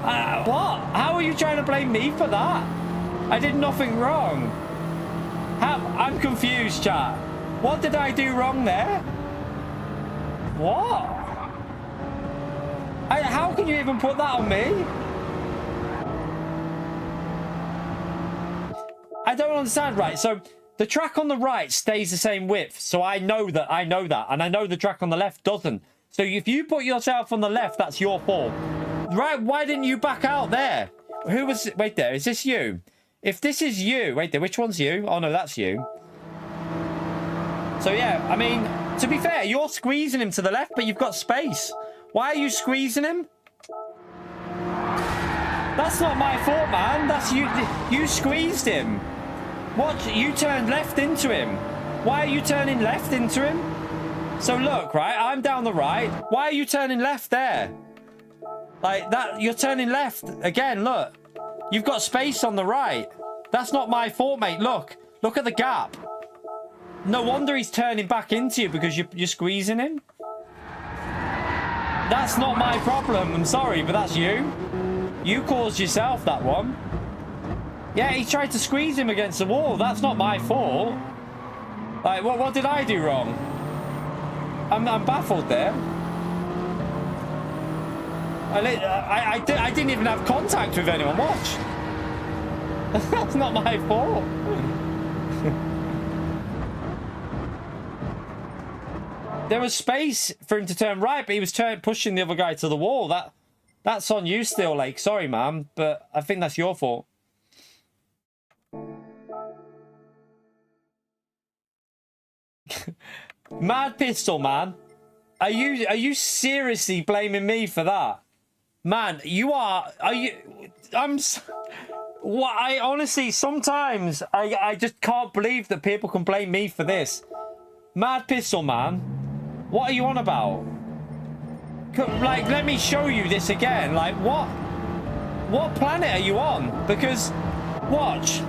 What? How are you trying to blame me for that? I did nothing wrong. I'm confused, chat. What did I do wrong there? What? How can you even put that on me? I don't understand, right? So the track on the right stays the same width. So I know that. And I know the track on the left doesn't. So if you put yourself on the left, that's your fault. Right, why didn't you back out there? Who was... Wait there, is this you? If this is you... Wait there, which one's you? Oh, no, that's you. So, yeah, I mean, to be fair, you're squeezing him to the left, but you've got space. Why are you squeezing him? That's not my fault, man. That's you. You squeezed him. What? You turned left into him. Why are you turning left into him? So look, right? I'm down the right. Why are you turning left there? Like that, you're turning left. Again, look. You've got space on the right. That's not my fault, mate. Look. Look at the gap. No wonder he's turning back into you because you're squeezing him. That's not my problem. I'm sorry, but that's you. You caused yourself that one. Yeah, he tried to squeeze him against the wall. That's not my fault. Like, what did I do wrong? I'm baffled there. I didn't even have contact with anyone. Watch. That's not my fault. There was space for him to turn right, but he was pushing the other guy to the wall. That's on you still, like. Sorry, man, but I think that's your fault. Mad Pistol, man. Are you seriously blaming me for that? Man, what, I honestly, sometimes I just can't believe that people can blame me for this. Mad Pistol, man. What are you on about? Like, let me show you this again. Like, what planet are you on? Because, watch.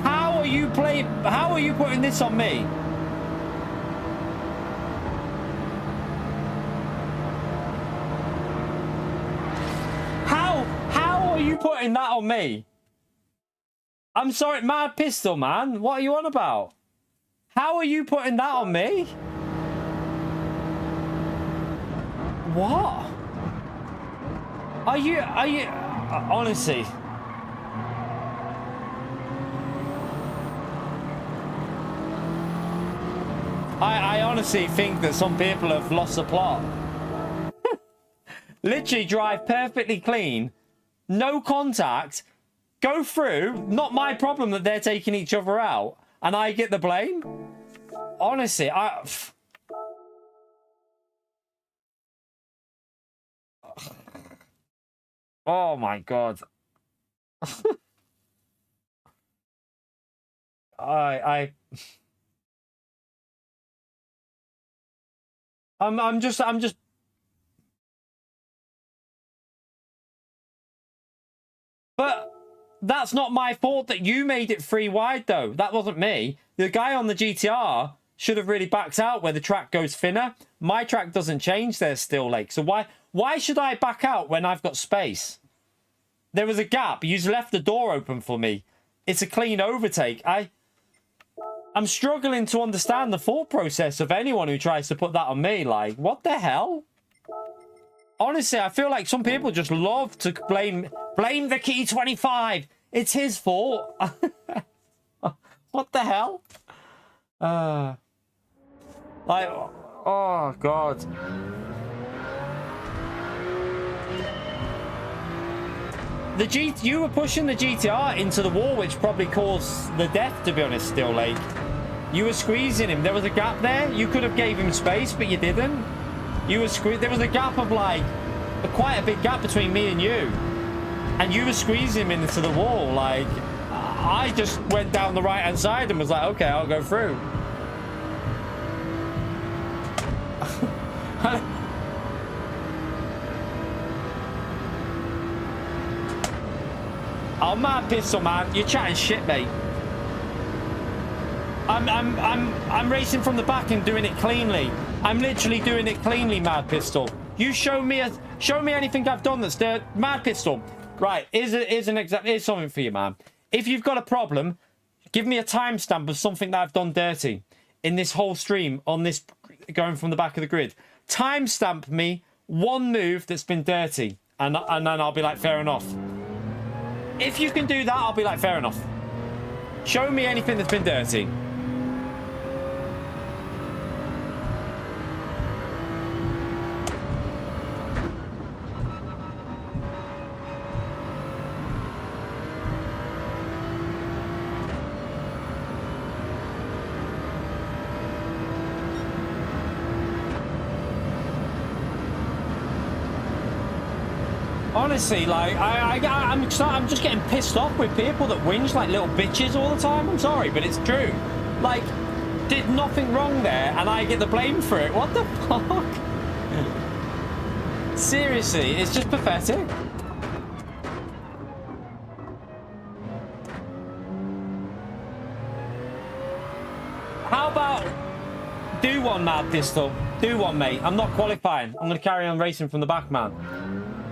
How are you putting this on me? How are you putting that on me? I'm sorry, Mad Pistol, man. What are you on about? How are you putting that on me? What? Are you honestly? I honestly think that some people have lost the plot. Literally drive perfectly clean, no contact, go through, not my problem that they're taking each other out, and I get the blame? Honestly, Oh my god. I I'm just but that's not my fault that you made it free wide though. That wasn't me. The guy on the GTR should have really backed out where the track goes thinner. My track doesn't change there still, Lake. So why should I back out when I've got space? There was a gap. You left the door open for me. It's a clean overtake. I'm struggling to understand the thought process of anyone who tries to put that on me. Like, what the hell? Honestly, I feel like some people just love to blame the Key 25. It's his fault. What the hell? Like, oh god. You were pushing the GTR into the wall, which probably caused the death, to be honest, still, Lake. You were squeezing him. There was a gap there. You could have gave him space, but you didn't. You were there was a gap of like quite a big gap between me and you. And you were squeezing him into the wall. Like, I just went down the right-hand side and was like, okay, I'll go through. Oh, mad pistol, man. You're chatting shit, mate. I'm racing from the back and doing it cleanly. I'm literally doing it cleanly, mad pistol. You show me anything I've done that's dirt, mad pistol. Right, here's something for you, man. If you've got a problem, give me a timestamp of something that I've done dirty in this whole stream on this going from the back of the grid. Timestamp me one move that's been dirty, and then I'll be like, fair enough. If you can do that, I'll be like, fair enough. Show me anything that's been dirty. Honestly, like, I'm just getting pissed off with people that whinge like little bitches all the time. I'm sorry, but it's true. Like, did nothing wrong there, and I get the blame for it. What the fuck? Seriously, it's just pathetic. How about do one, mad pistol? Do one, mate. I'm not qualifying. I'm going to carry on racing from the back, man.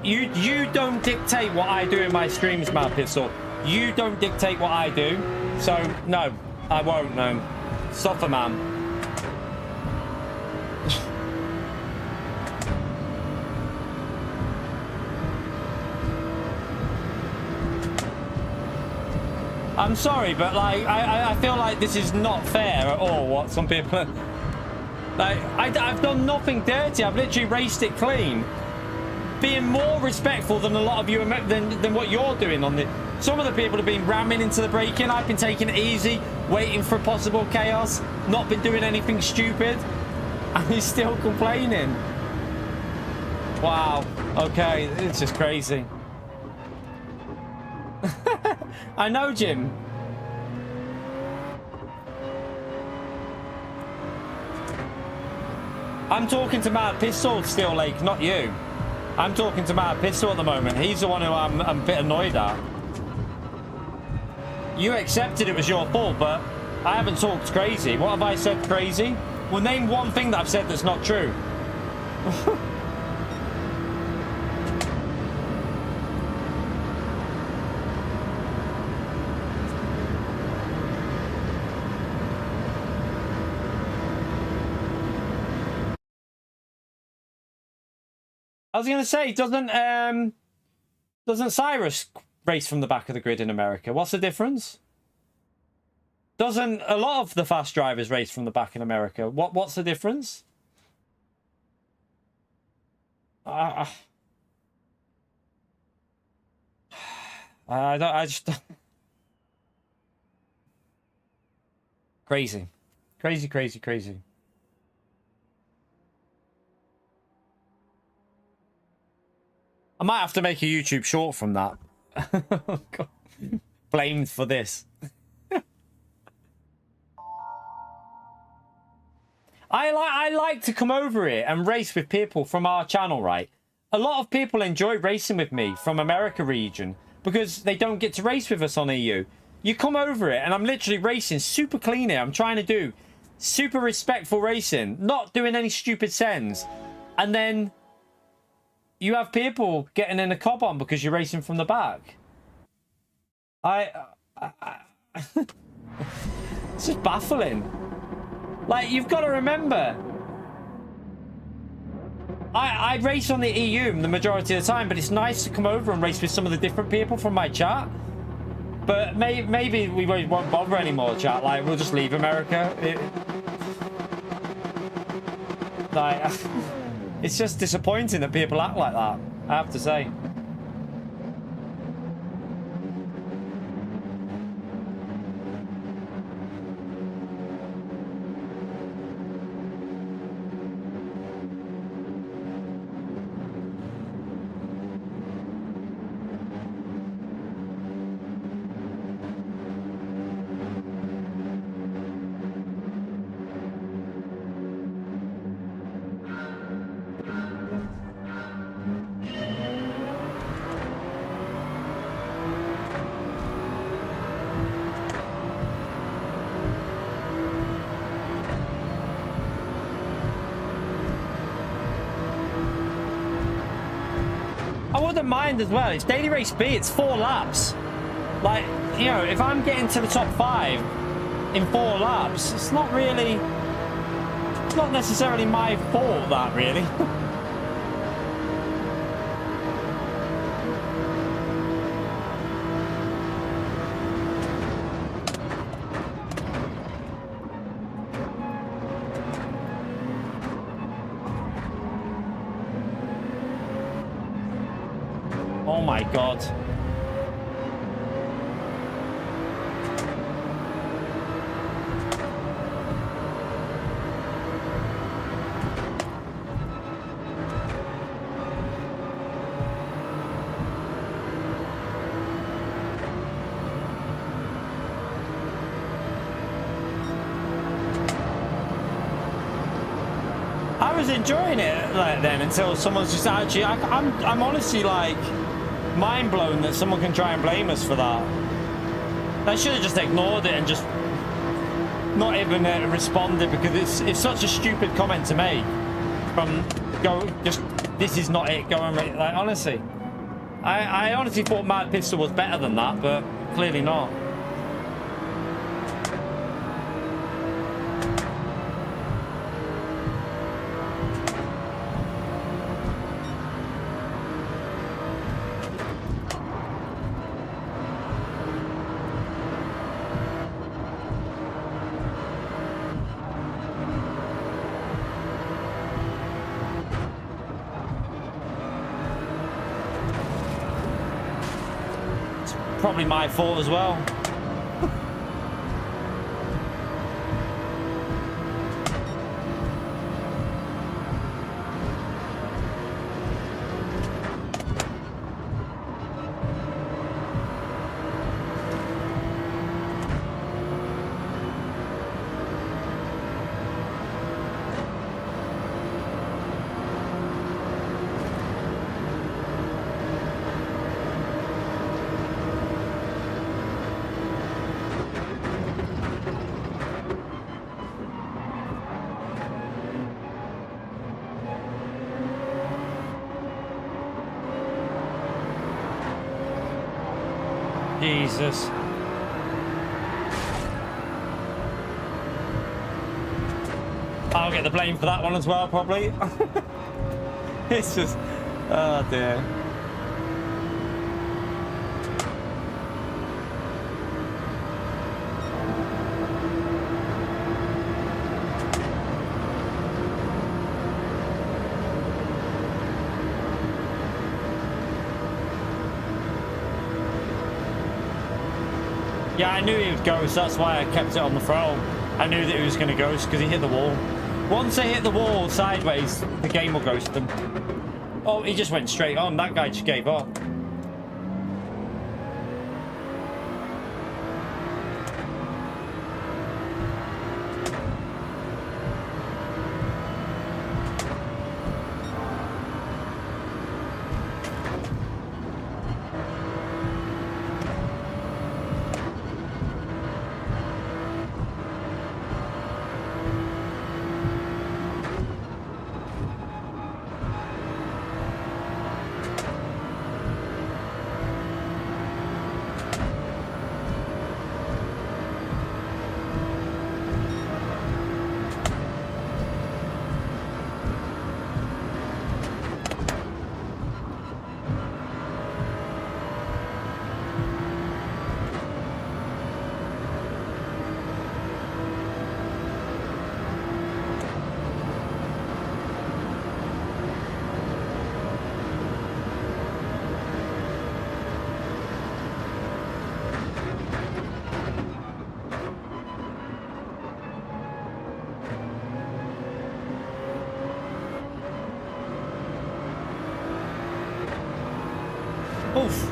You don't dictate what I do in my streams, mad pistol. You don't dictate what I do. So, no, I won't, no. Suffer, man. I'm sorry, but, like, I feel like this is not fair at all, what some people... Like, I've done nothing dirty. I've literally raced it clean. Being more respectful than a lot of you than what you're doing on the. Some of the people have been ramming into the braking. I've been taking it easy, waiting for possible chaos, not been doing anything stupid, and he's still complaining. Wow. Okay, it's just crazy. I know, Jim. I'm talking to Mad Pistol still, Lake, not you. I'm talking to Mad Pistol at the moment. He's the one who I'm a bit annoyed at. You accepted it was your fault, but I haven't talked crazy. What have I said crazy? Well, name one thing that I've said that's not true. I was going to say, doesn't Cyrus race from the back of the grid in America? What's the difference? Doesn't a lot of the fast drivers race from the back in America? What's the difference? I just crazy. might have to make a YouTube short from that. God. Blamed for this. I like to come over here and race with people from our channel, right? A lot of people enjoy racing with me from America region because they don't get to race with us on EU. You come over it and I'm literally racing super clean here. I'm trying to do super respectful racing, not doing any stupid sends. And then you have people getting in a cob on because you're racing from the back. It's just baffling. Like, you've got to remember, I race on the EU the majority of the time, but it's nice to come over and race with some of the different people from my chat. But maybe we won't bother anymore, chat. Like, we'll just leave America. It's just disappointing that people act like that, I have to say. I wouldn't mind as well. It's daily race B, it's 4 laps. Like, you know, if I'm getting to the top 5 in 4 laps, it's not really, it's not necessarily my fault, that really. Oh my God. I was enjoying it like then until someone's just actually, I'm honestly like mind blown that someone can try and blame us for that. I should have just ignored it and just not even responded, because it's such a stupid comment to make. This is not it, going right. Like, honestly, I honestly thought Mad Pistol was better than that, but clearly not. Probably my fault as well. Jesus. I'll get the blame for that one as well, probably. It's just, oh dear. Yeah, I knew he would go, so that's why I kept it on the throttle. I knew that he was going to ghost because he hit the wall. Once they hit the wall sideways, the game will ghost them. Oh, he just went straight on. That guy just gave up. Oof.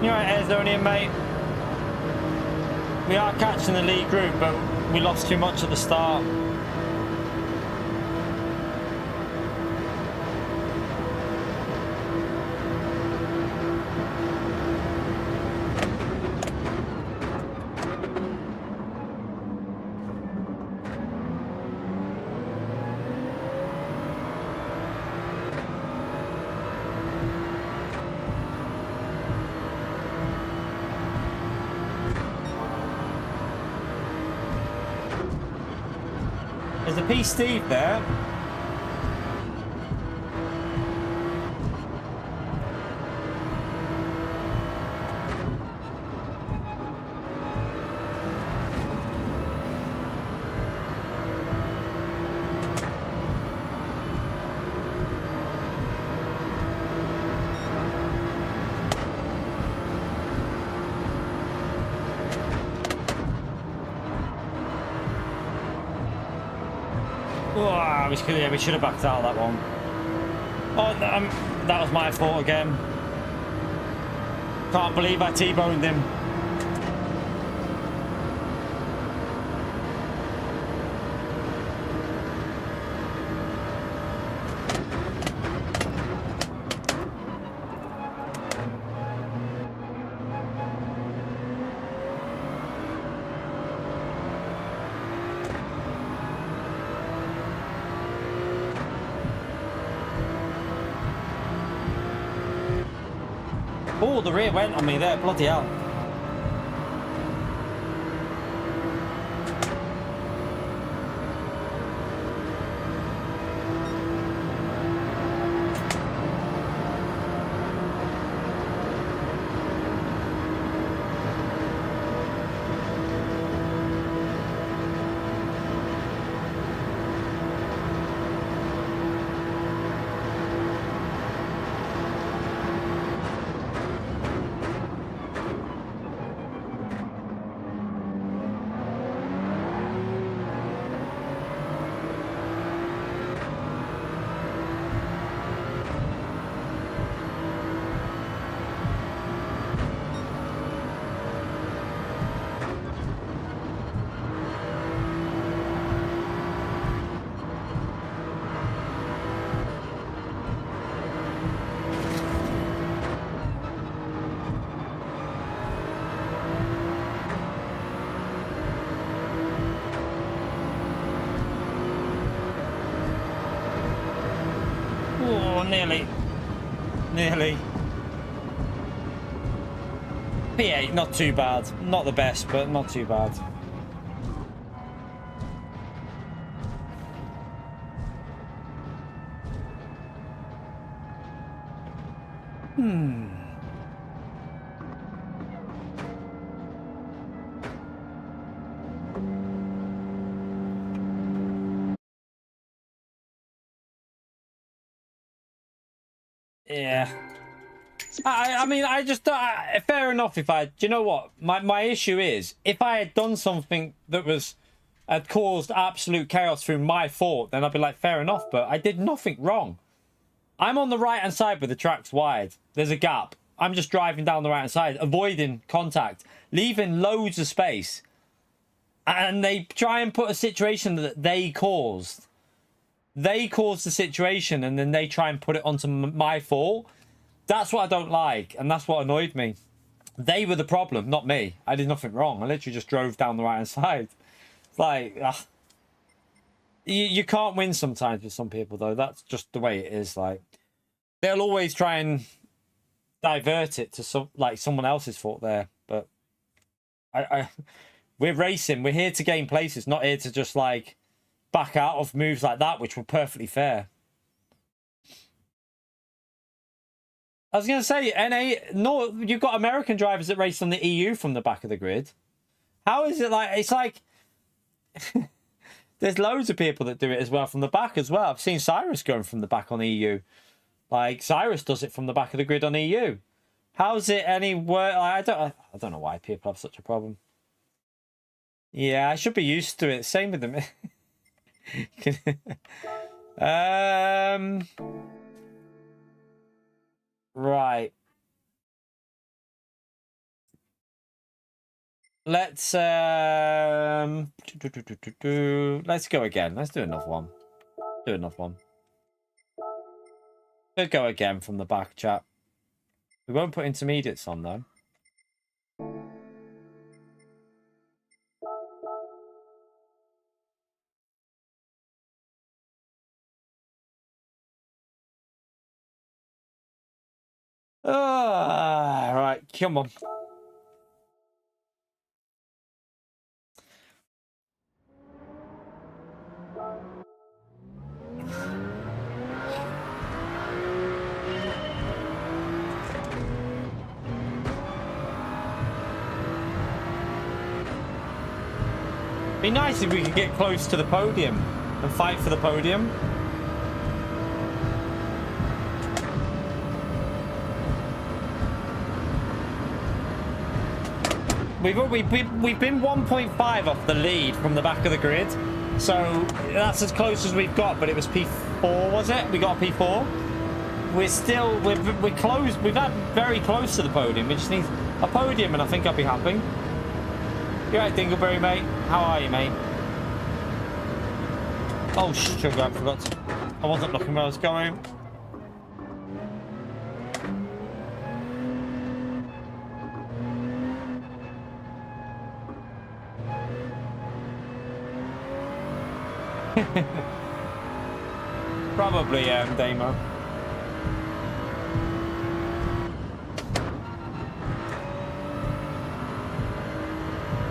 You're right, Arizonian, mate. We are catching the lead group, but we lost too much at the start. There's a P Steve there. Oh, we should have backed out of that one. Oh, that was my fault again. Can't believe I T-boned him. Oh, the rear went on me there, bloody hell. Nearly. P8, not too bad. Not the best, but not too bad. Yeah. I mean, I just fair enough. If I, do you know what my issue is? If I had done something that had caused absolute chaos through my fault, then I'd be like, fair enough. But I did nothing wrong. I'm on the right hand side where the track's wide. There's a gap. I'm just driving down the right hand side, avoiding contact, leaving loads of space, and they try and put a situation that they caused. They caused the situation, and then they try and put it onto my fault. That's what I don't like, and that's what annoyed me. They were the problem, not me. I did nothing wrong. I literally just drove down the right-hand side. It's like, you can't win sometimes with some people, though. That's just the way it is. Like, they'll always try and divert it to someone else's fault there. But we're racing. We're here to gain places, not here to just like back out of moves like that, which were perfectly fair. I was going to say, no, you've got American drivers that race on the EU from the back of the grid. How is it like, it's like, there's loads of people that do it as well from the back as well. I've seen Cyrus going from the back on EU. Like, Cyrus does it from the back of the grid on EU. How's it any worse? I don't know why people have such a problem. Yeah, I should be used to it. Same with them. Right. Let's let's go again. Let's do another one. Do another one. We'll go again from the back, chat. We won't put intermediates on though. Right, come on. Be nice if we could get close to the podium and fight for the podium. We've been 1.5 off the lead from the back of the grid, so that's as close as we've got. But it was P4, was it? We got a P4. We're close. We've had very close to the podium. We just need a podium, and I think I'll be happy. You right, Dingleberry, mate? How are you, mate? Oh, sugar! I forgot. I wasn't looking where I was going. Probably, Damo.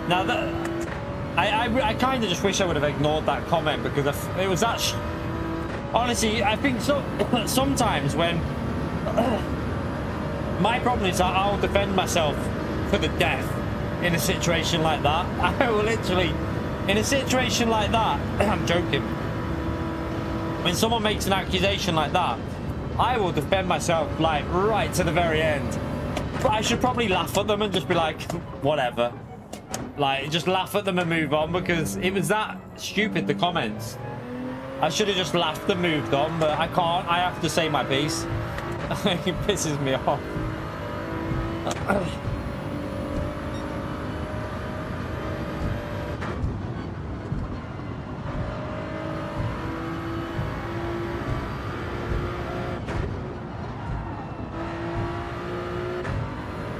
Now that I kind of just wish I would have ignored that comment, because it was that. Honestly, I think so. Sometimes when my problem is that I'll defend myself to the death in a situation like that. I will literally. In a situation like that, I'm joking. When someone makes an accusation like that, I will defend myself like right to the very end. But I should probably laugh at them and just be like, whatever. Like, just laugh at them and move on, because it was that stupid, the comments. I should have just laughed and moved on, but I can't. I have to say my piece. It pisses me off.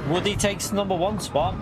Woody takes #1 spot.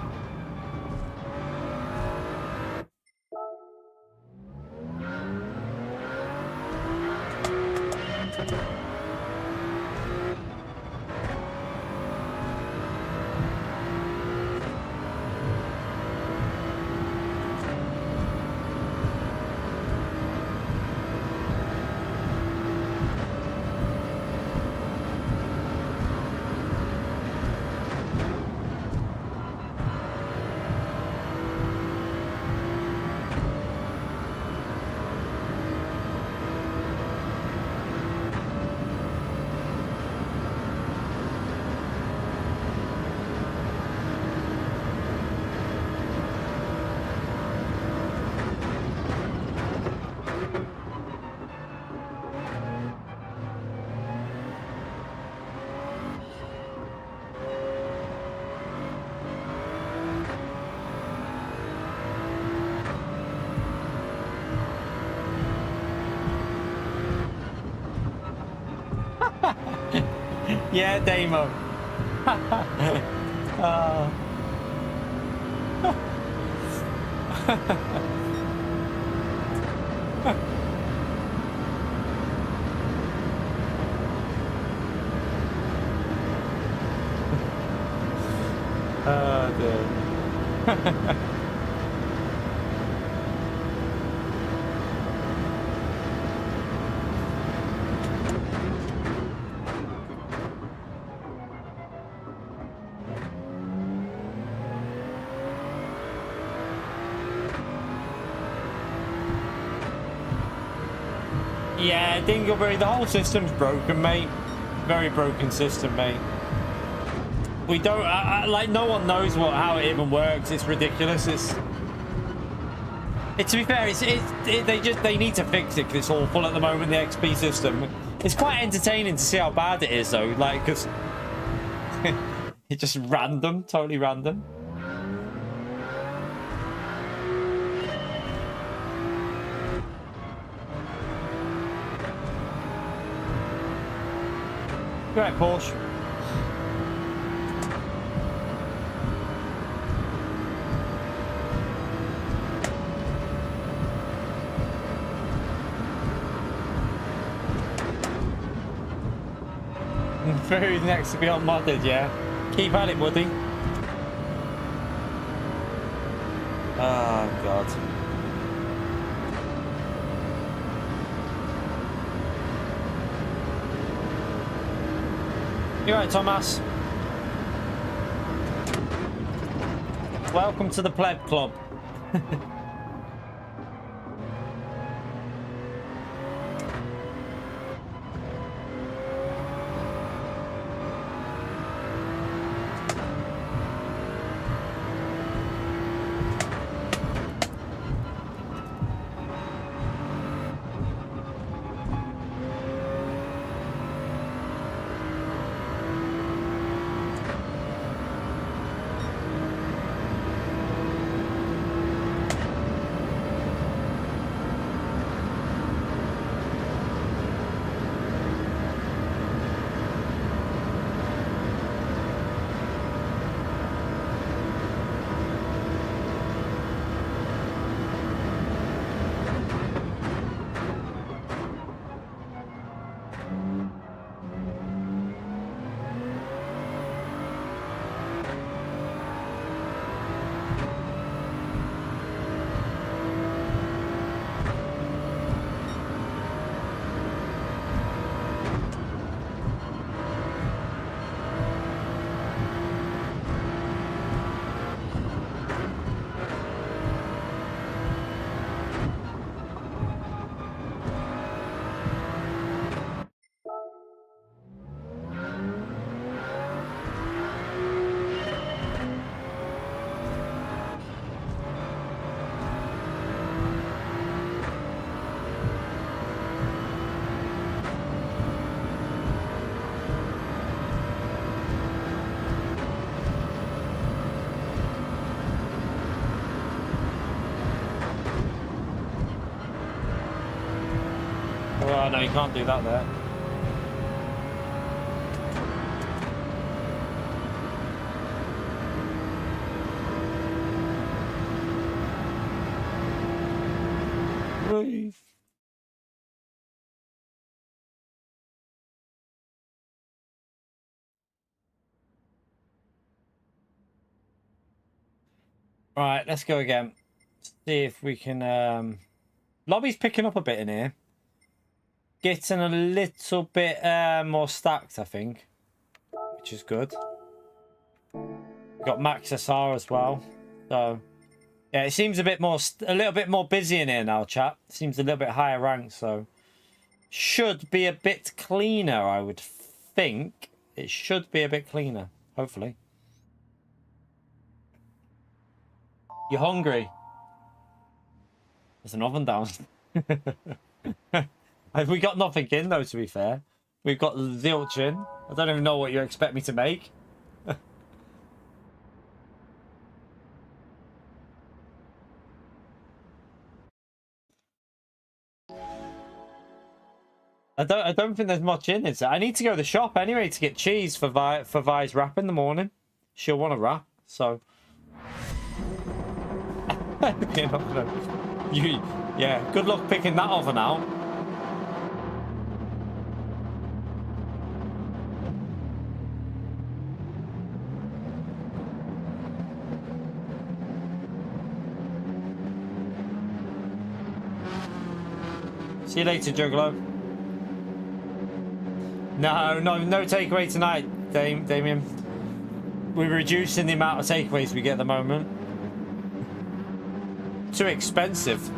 Yeah, Damo. Oh, dear. Yeah, Dingleberry, the whole system's broken, mate. Very broken system, mate. We don't, like, no one knows how it even works. It's ridiculous. To be fair, they need to fix it because it's awful at the moment, the XP system. It's quite entertaining to see how bad it is, though, like, because it's just random, totally random. Right, Porsche. Who's next to be unmodded, yeah? Keep at it, buddy. Oh, God. You right, Thomas? Welcome to the pleb club. Oh, no, you can't do that there. Breathe. Right, let's go again. See if we can... Lobby's picking up a bit in here. Getting a little bit more stacked, I think. Which is good. We've got Max SR as well. So, yeah, it seems a little bit more busy in here now, chat. Seems a little bit higher ranked, so... Should be a bit cleaner, I would think. It should be a bit cleaner, hopefully. You're hungry? There's an oven down. We got nothing in, though, to be fair. We've got zilch in. I don't even know what you expect me to make. I don't think there's much in it. I need to go to the shop anyway to get cheese for Vi's wrap in the morning. She'll want a wrap, so. You're not gonna, yeah. Good luck picking that oven out. See you later, Juggalo. No takeaway tonight, Damien. We're reducing the amount of takeaways we get at the moment. Too expensive.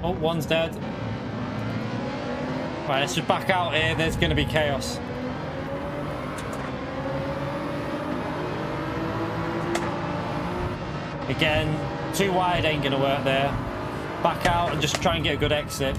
Oh, one's dead. Right, let's just back out here. There's going to be chaos. Again, too wide ain't going to work there. Back out and just try and get a good exit.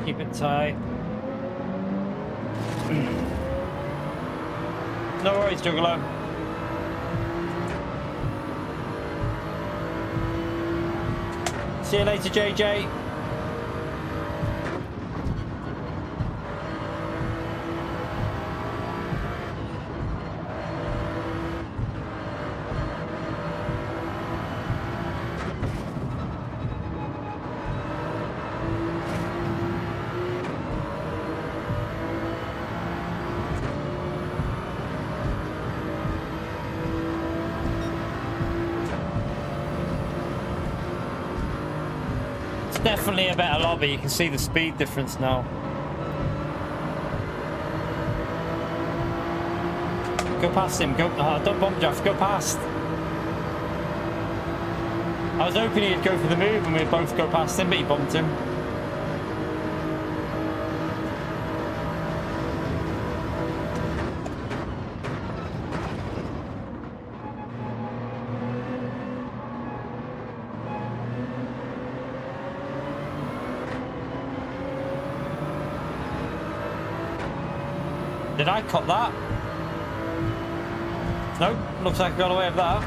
Keep it tight. No worries, Juggalo. See you later, JJ. Definitely a better lobby. You can see the speed difference now. Go past him. Go. Don't bump, Jeff. Go past. I was hoping he'd go for the move and we'd both go past him, but he bumped him. Did I cut that? Nope, looks like I got away with that.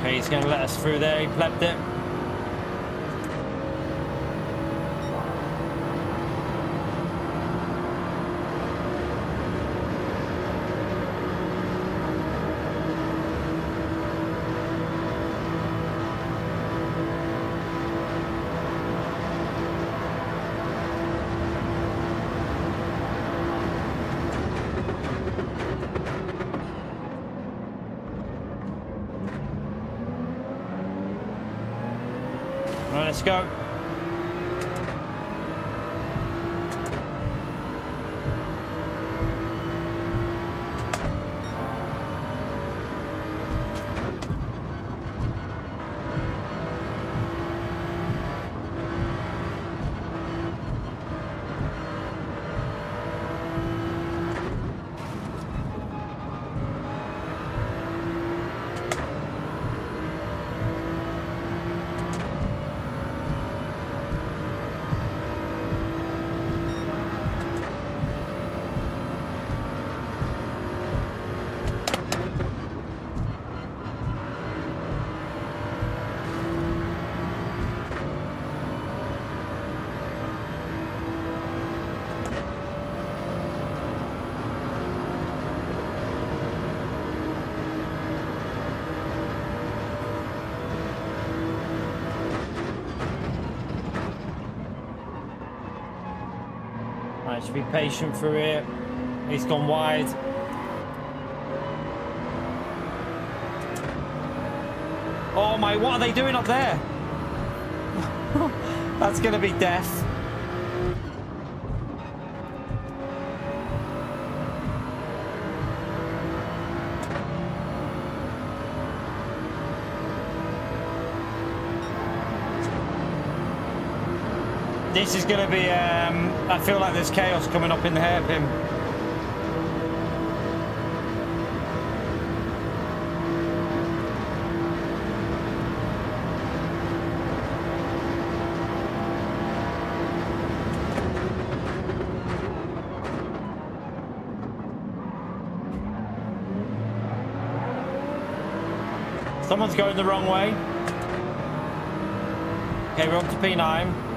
Okay, he's going to let us through there. He plebbed it. Right, let's go. Right, just be patient through here. He's gone wide. Oh my, what are they doing up there? That's gonna be death. This is gonna be, I feel like there's chaos coming up in the hairpin. Someone's going the wrong way. Okay, we're up to P9.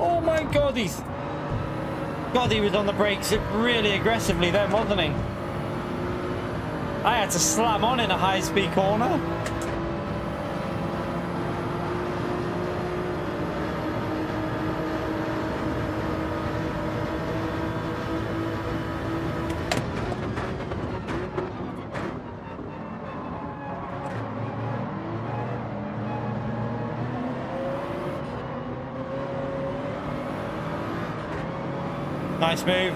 Oh my God, he was on the brakes really aggressively then, wasn't he? I had to slam on in a high-speed corner. Nice move.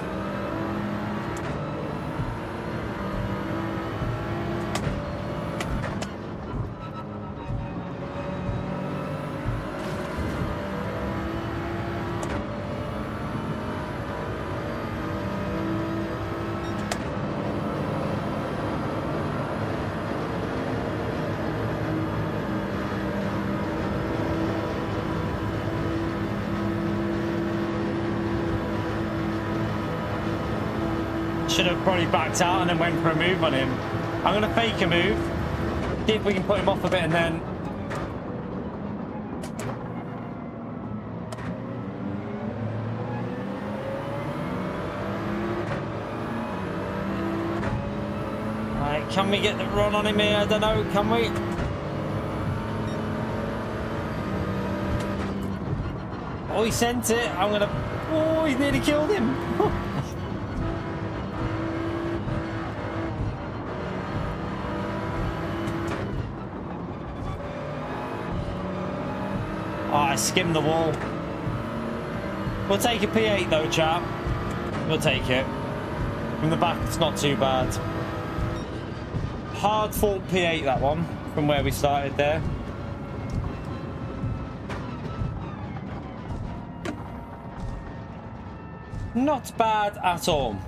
Should have probably backed out and then went for a move on him. I'm going to fake a move. See if we can put him off a bit and then... Alright, can we get the run on him here? I don't know, can we? Oh, he sent it. I'm going to... Oh, he nearly killed him. Oh, I skimmed the wall. We'll take a P8 though, chap. We'll take it. From the back, it's not too bad. Hard fought P8, that one, from where we started there. Not bad at all.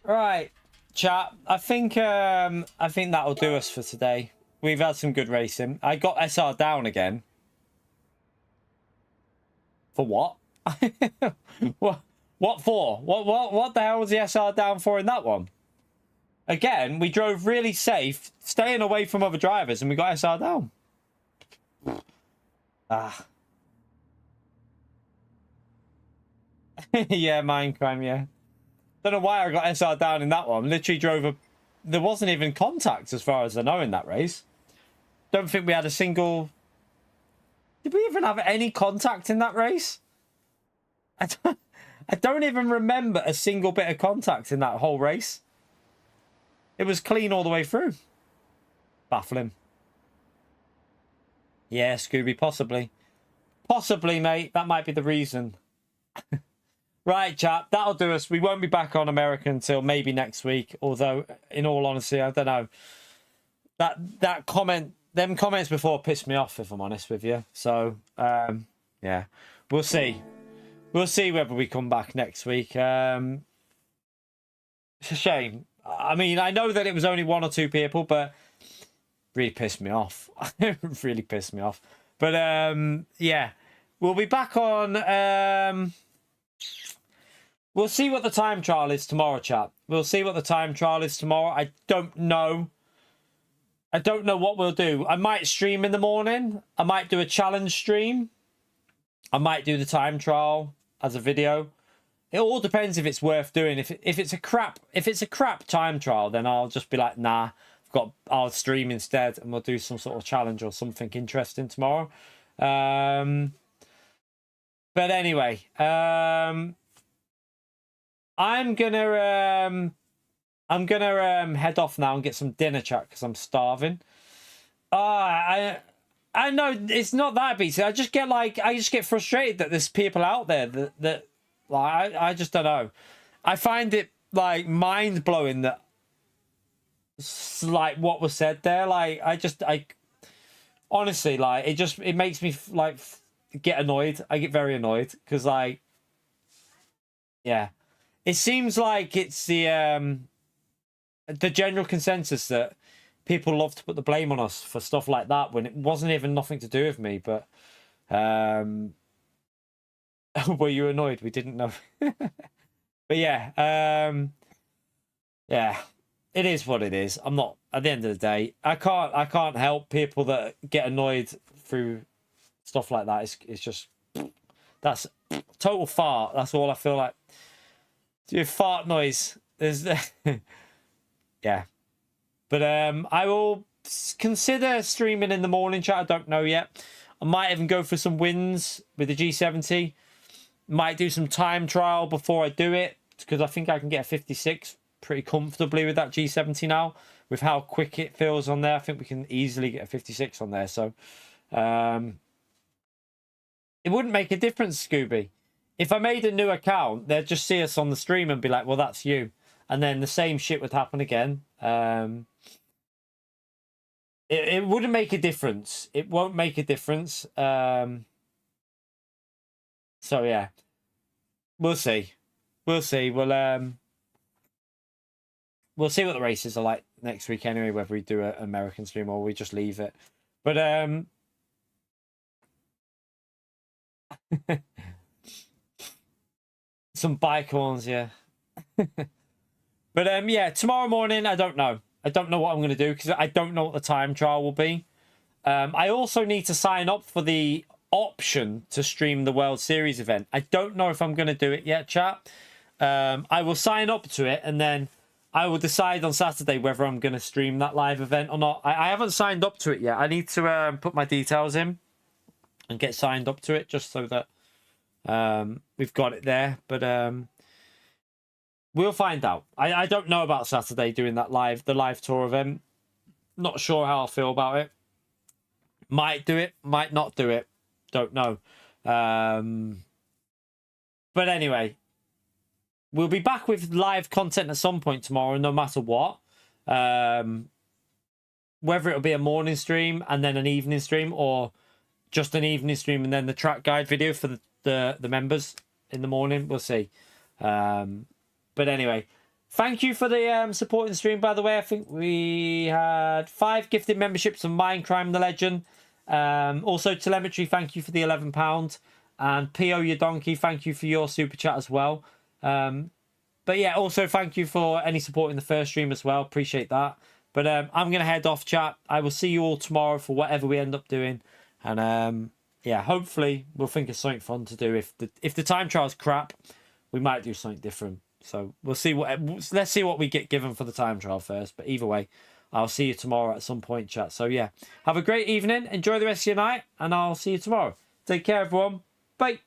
Right, chat. I think that'll do us for today. We've had some good racing. I got SR down again. For what? What for? What the hell was the SR down for in that one? Again, we drove really safe, staying away from other drivers, and we got SR down. Ah. Yeah, Minecraft, yeah. Don't know why I got SR down in that one. Literally drove a... There wasn't even contact as far as I know in that race. Don't think we had a single... Did we even have any contact in that race? I don't even remember a single bit of contact in that whole race. It was clean all the way through. Baffling. Yeah, Scooby, possibly. Possibly, mate. That might be the reason. Right, chap, that'll do us. We won't be back on America until maybe next week. Although, in all honesty, I don't know. That comment them comments before pissed me off, if I'm honest with you. So, yeah, we'll see. We'll see whether we come back next week. It's a shame. I mean, I know that it was only 1 or 2 people, but really pissed me off. Really pissed me off. But yeah, we'll be back on. We'll see what the time trial is tomorrow, chat. We'll see what the time trial is tomorrow. I don't know. I don't know what we'll do. I might stream in the morning. I might do a challenge stream. I might do the time trial as a video. It all depends if it's worth doing. If it's a crap time trial, then I'll just be like, nah, I'll stream instead, and we'll do some sort of challenge or something interesting tomorrow. But anyway, I'm gonna head off now and get some dinner, chat, because I'm starving. I know it's not that beat. I just get frustrated that there's people out there that like I just don't know. I find it like mind blowing that like what was said there. Like I honestly, like it makes me like get annoyed. I get very annoyed because like, yeah. It seems like it's the general consensus that people love to put the blame on us for stuff like that when it wasn't even nothing to do with me. But were you annoyed? We didn't know. But yeah, yeah, it is what it is. I'm not. At the end of the day, I can't help people that get annoyed through stuff like that. It's just that's total fart. That's all I feel like. Do fart noise. There's yeah. But I will consider streaming in the morning, chat. I don't know yet. I might even go for some wins with the G70. Might do some time trial before I do it, because I think I can get a 56 pretty comfortably with that G70 now. With how quick it feels on there, I think we can easily get a 56 on there. So it wouldn't make a difference, Scooby. If I made a new account, they'd just see us on the stream and be like, well, that's you. And then the same shit would happen again. It wouldn't make a difference. It won't make a difference. So, yeah. We'll see. We'll see. We'll see what the races are like next week anyway, whether we do an American stream or we just leave it. But, some bike horns, yeah. But yeah, tomorrow morning, I don't know. I don't know what I'm going to do because I don't know what the time trial will be. I also need to sign up for the option to stream the World Series event. I don't know if I'm going to do it yet, chat. I will sign up to it and then I will decide on Saturday whether I'm going to stream that live event or not. I haven't signed up to it yet. I need to put my details in and get signed up to it just so that we've got it there. But we'll find out. I don't know about Saturday doing that the live tour event. Not sure how I'll feel about it. Might do it, might not do it. Don't know. But anyway, we'll be back with live content at some point tomorrow, no matter what. Whether it'll be a morning stream and then an evening stream, or just an evening stream and then the track guide video for the members in the morning, we'll see. But anyway, thank you for the support in the stream, by the way. I think we had 5 gifted memberships of Mindcrime the Legend. Also, Telemetry, thank you for the £11. And P.O. Your Donkey, thank you for your super chat as well. But yeah, also thank you for any support in the first stream as well. Appreciate that. But I'm going to head off, chat. I will see you all tomorrow for whatever we end up doing. And yeah, hopefully we'll think of something fun to do. If the time trial's crap, we might do something different. So we'll see let's see what we get given for the time trial first. But either way, I'll see you tomorrow at some point, chat. So yeah, have a great evening. Enjoy the rest of your night, and I'll see you tomorrow. Take care, everyone. Bye.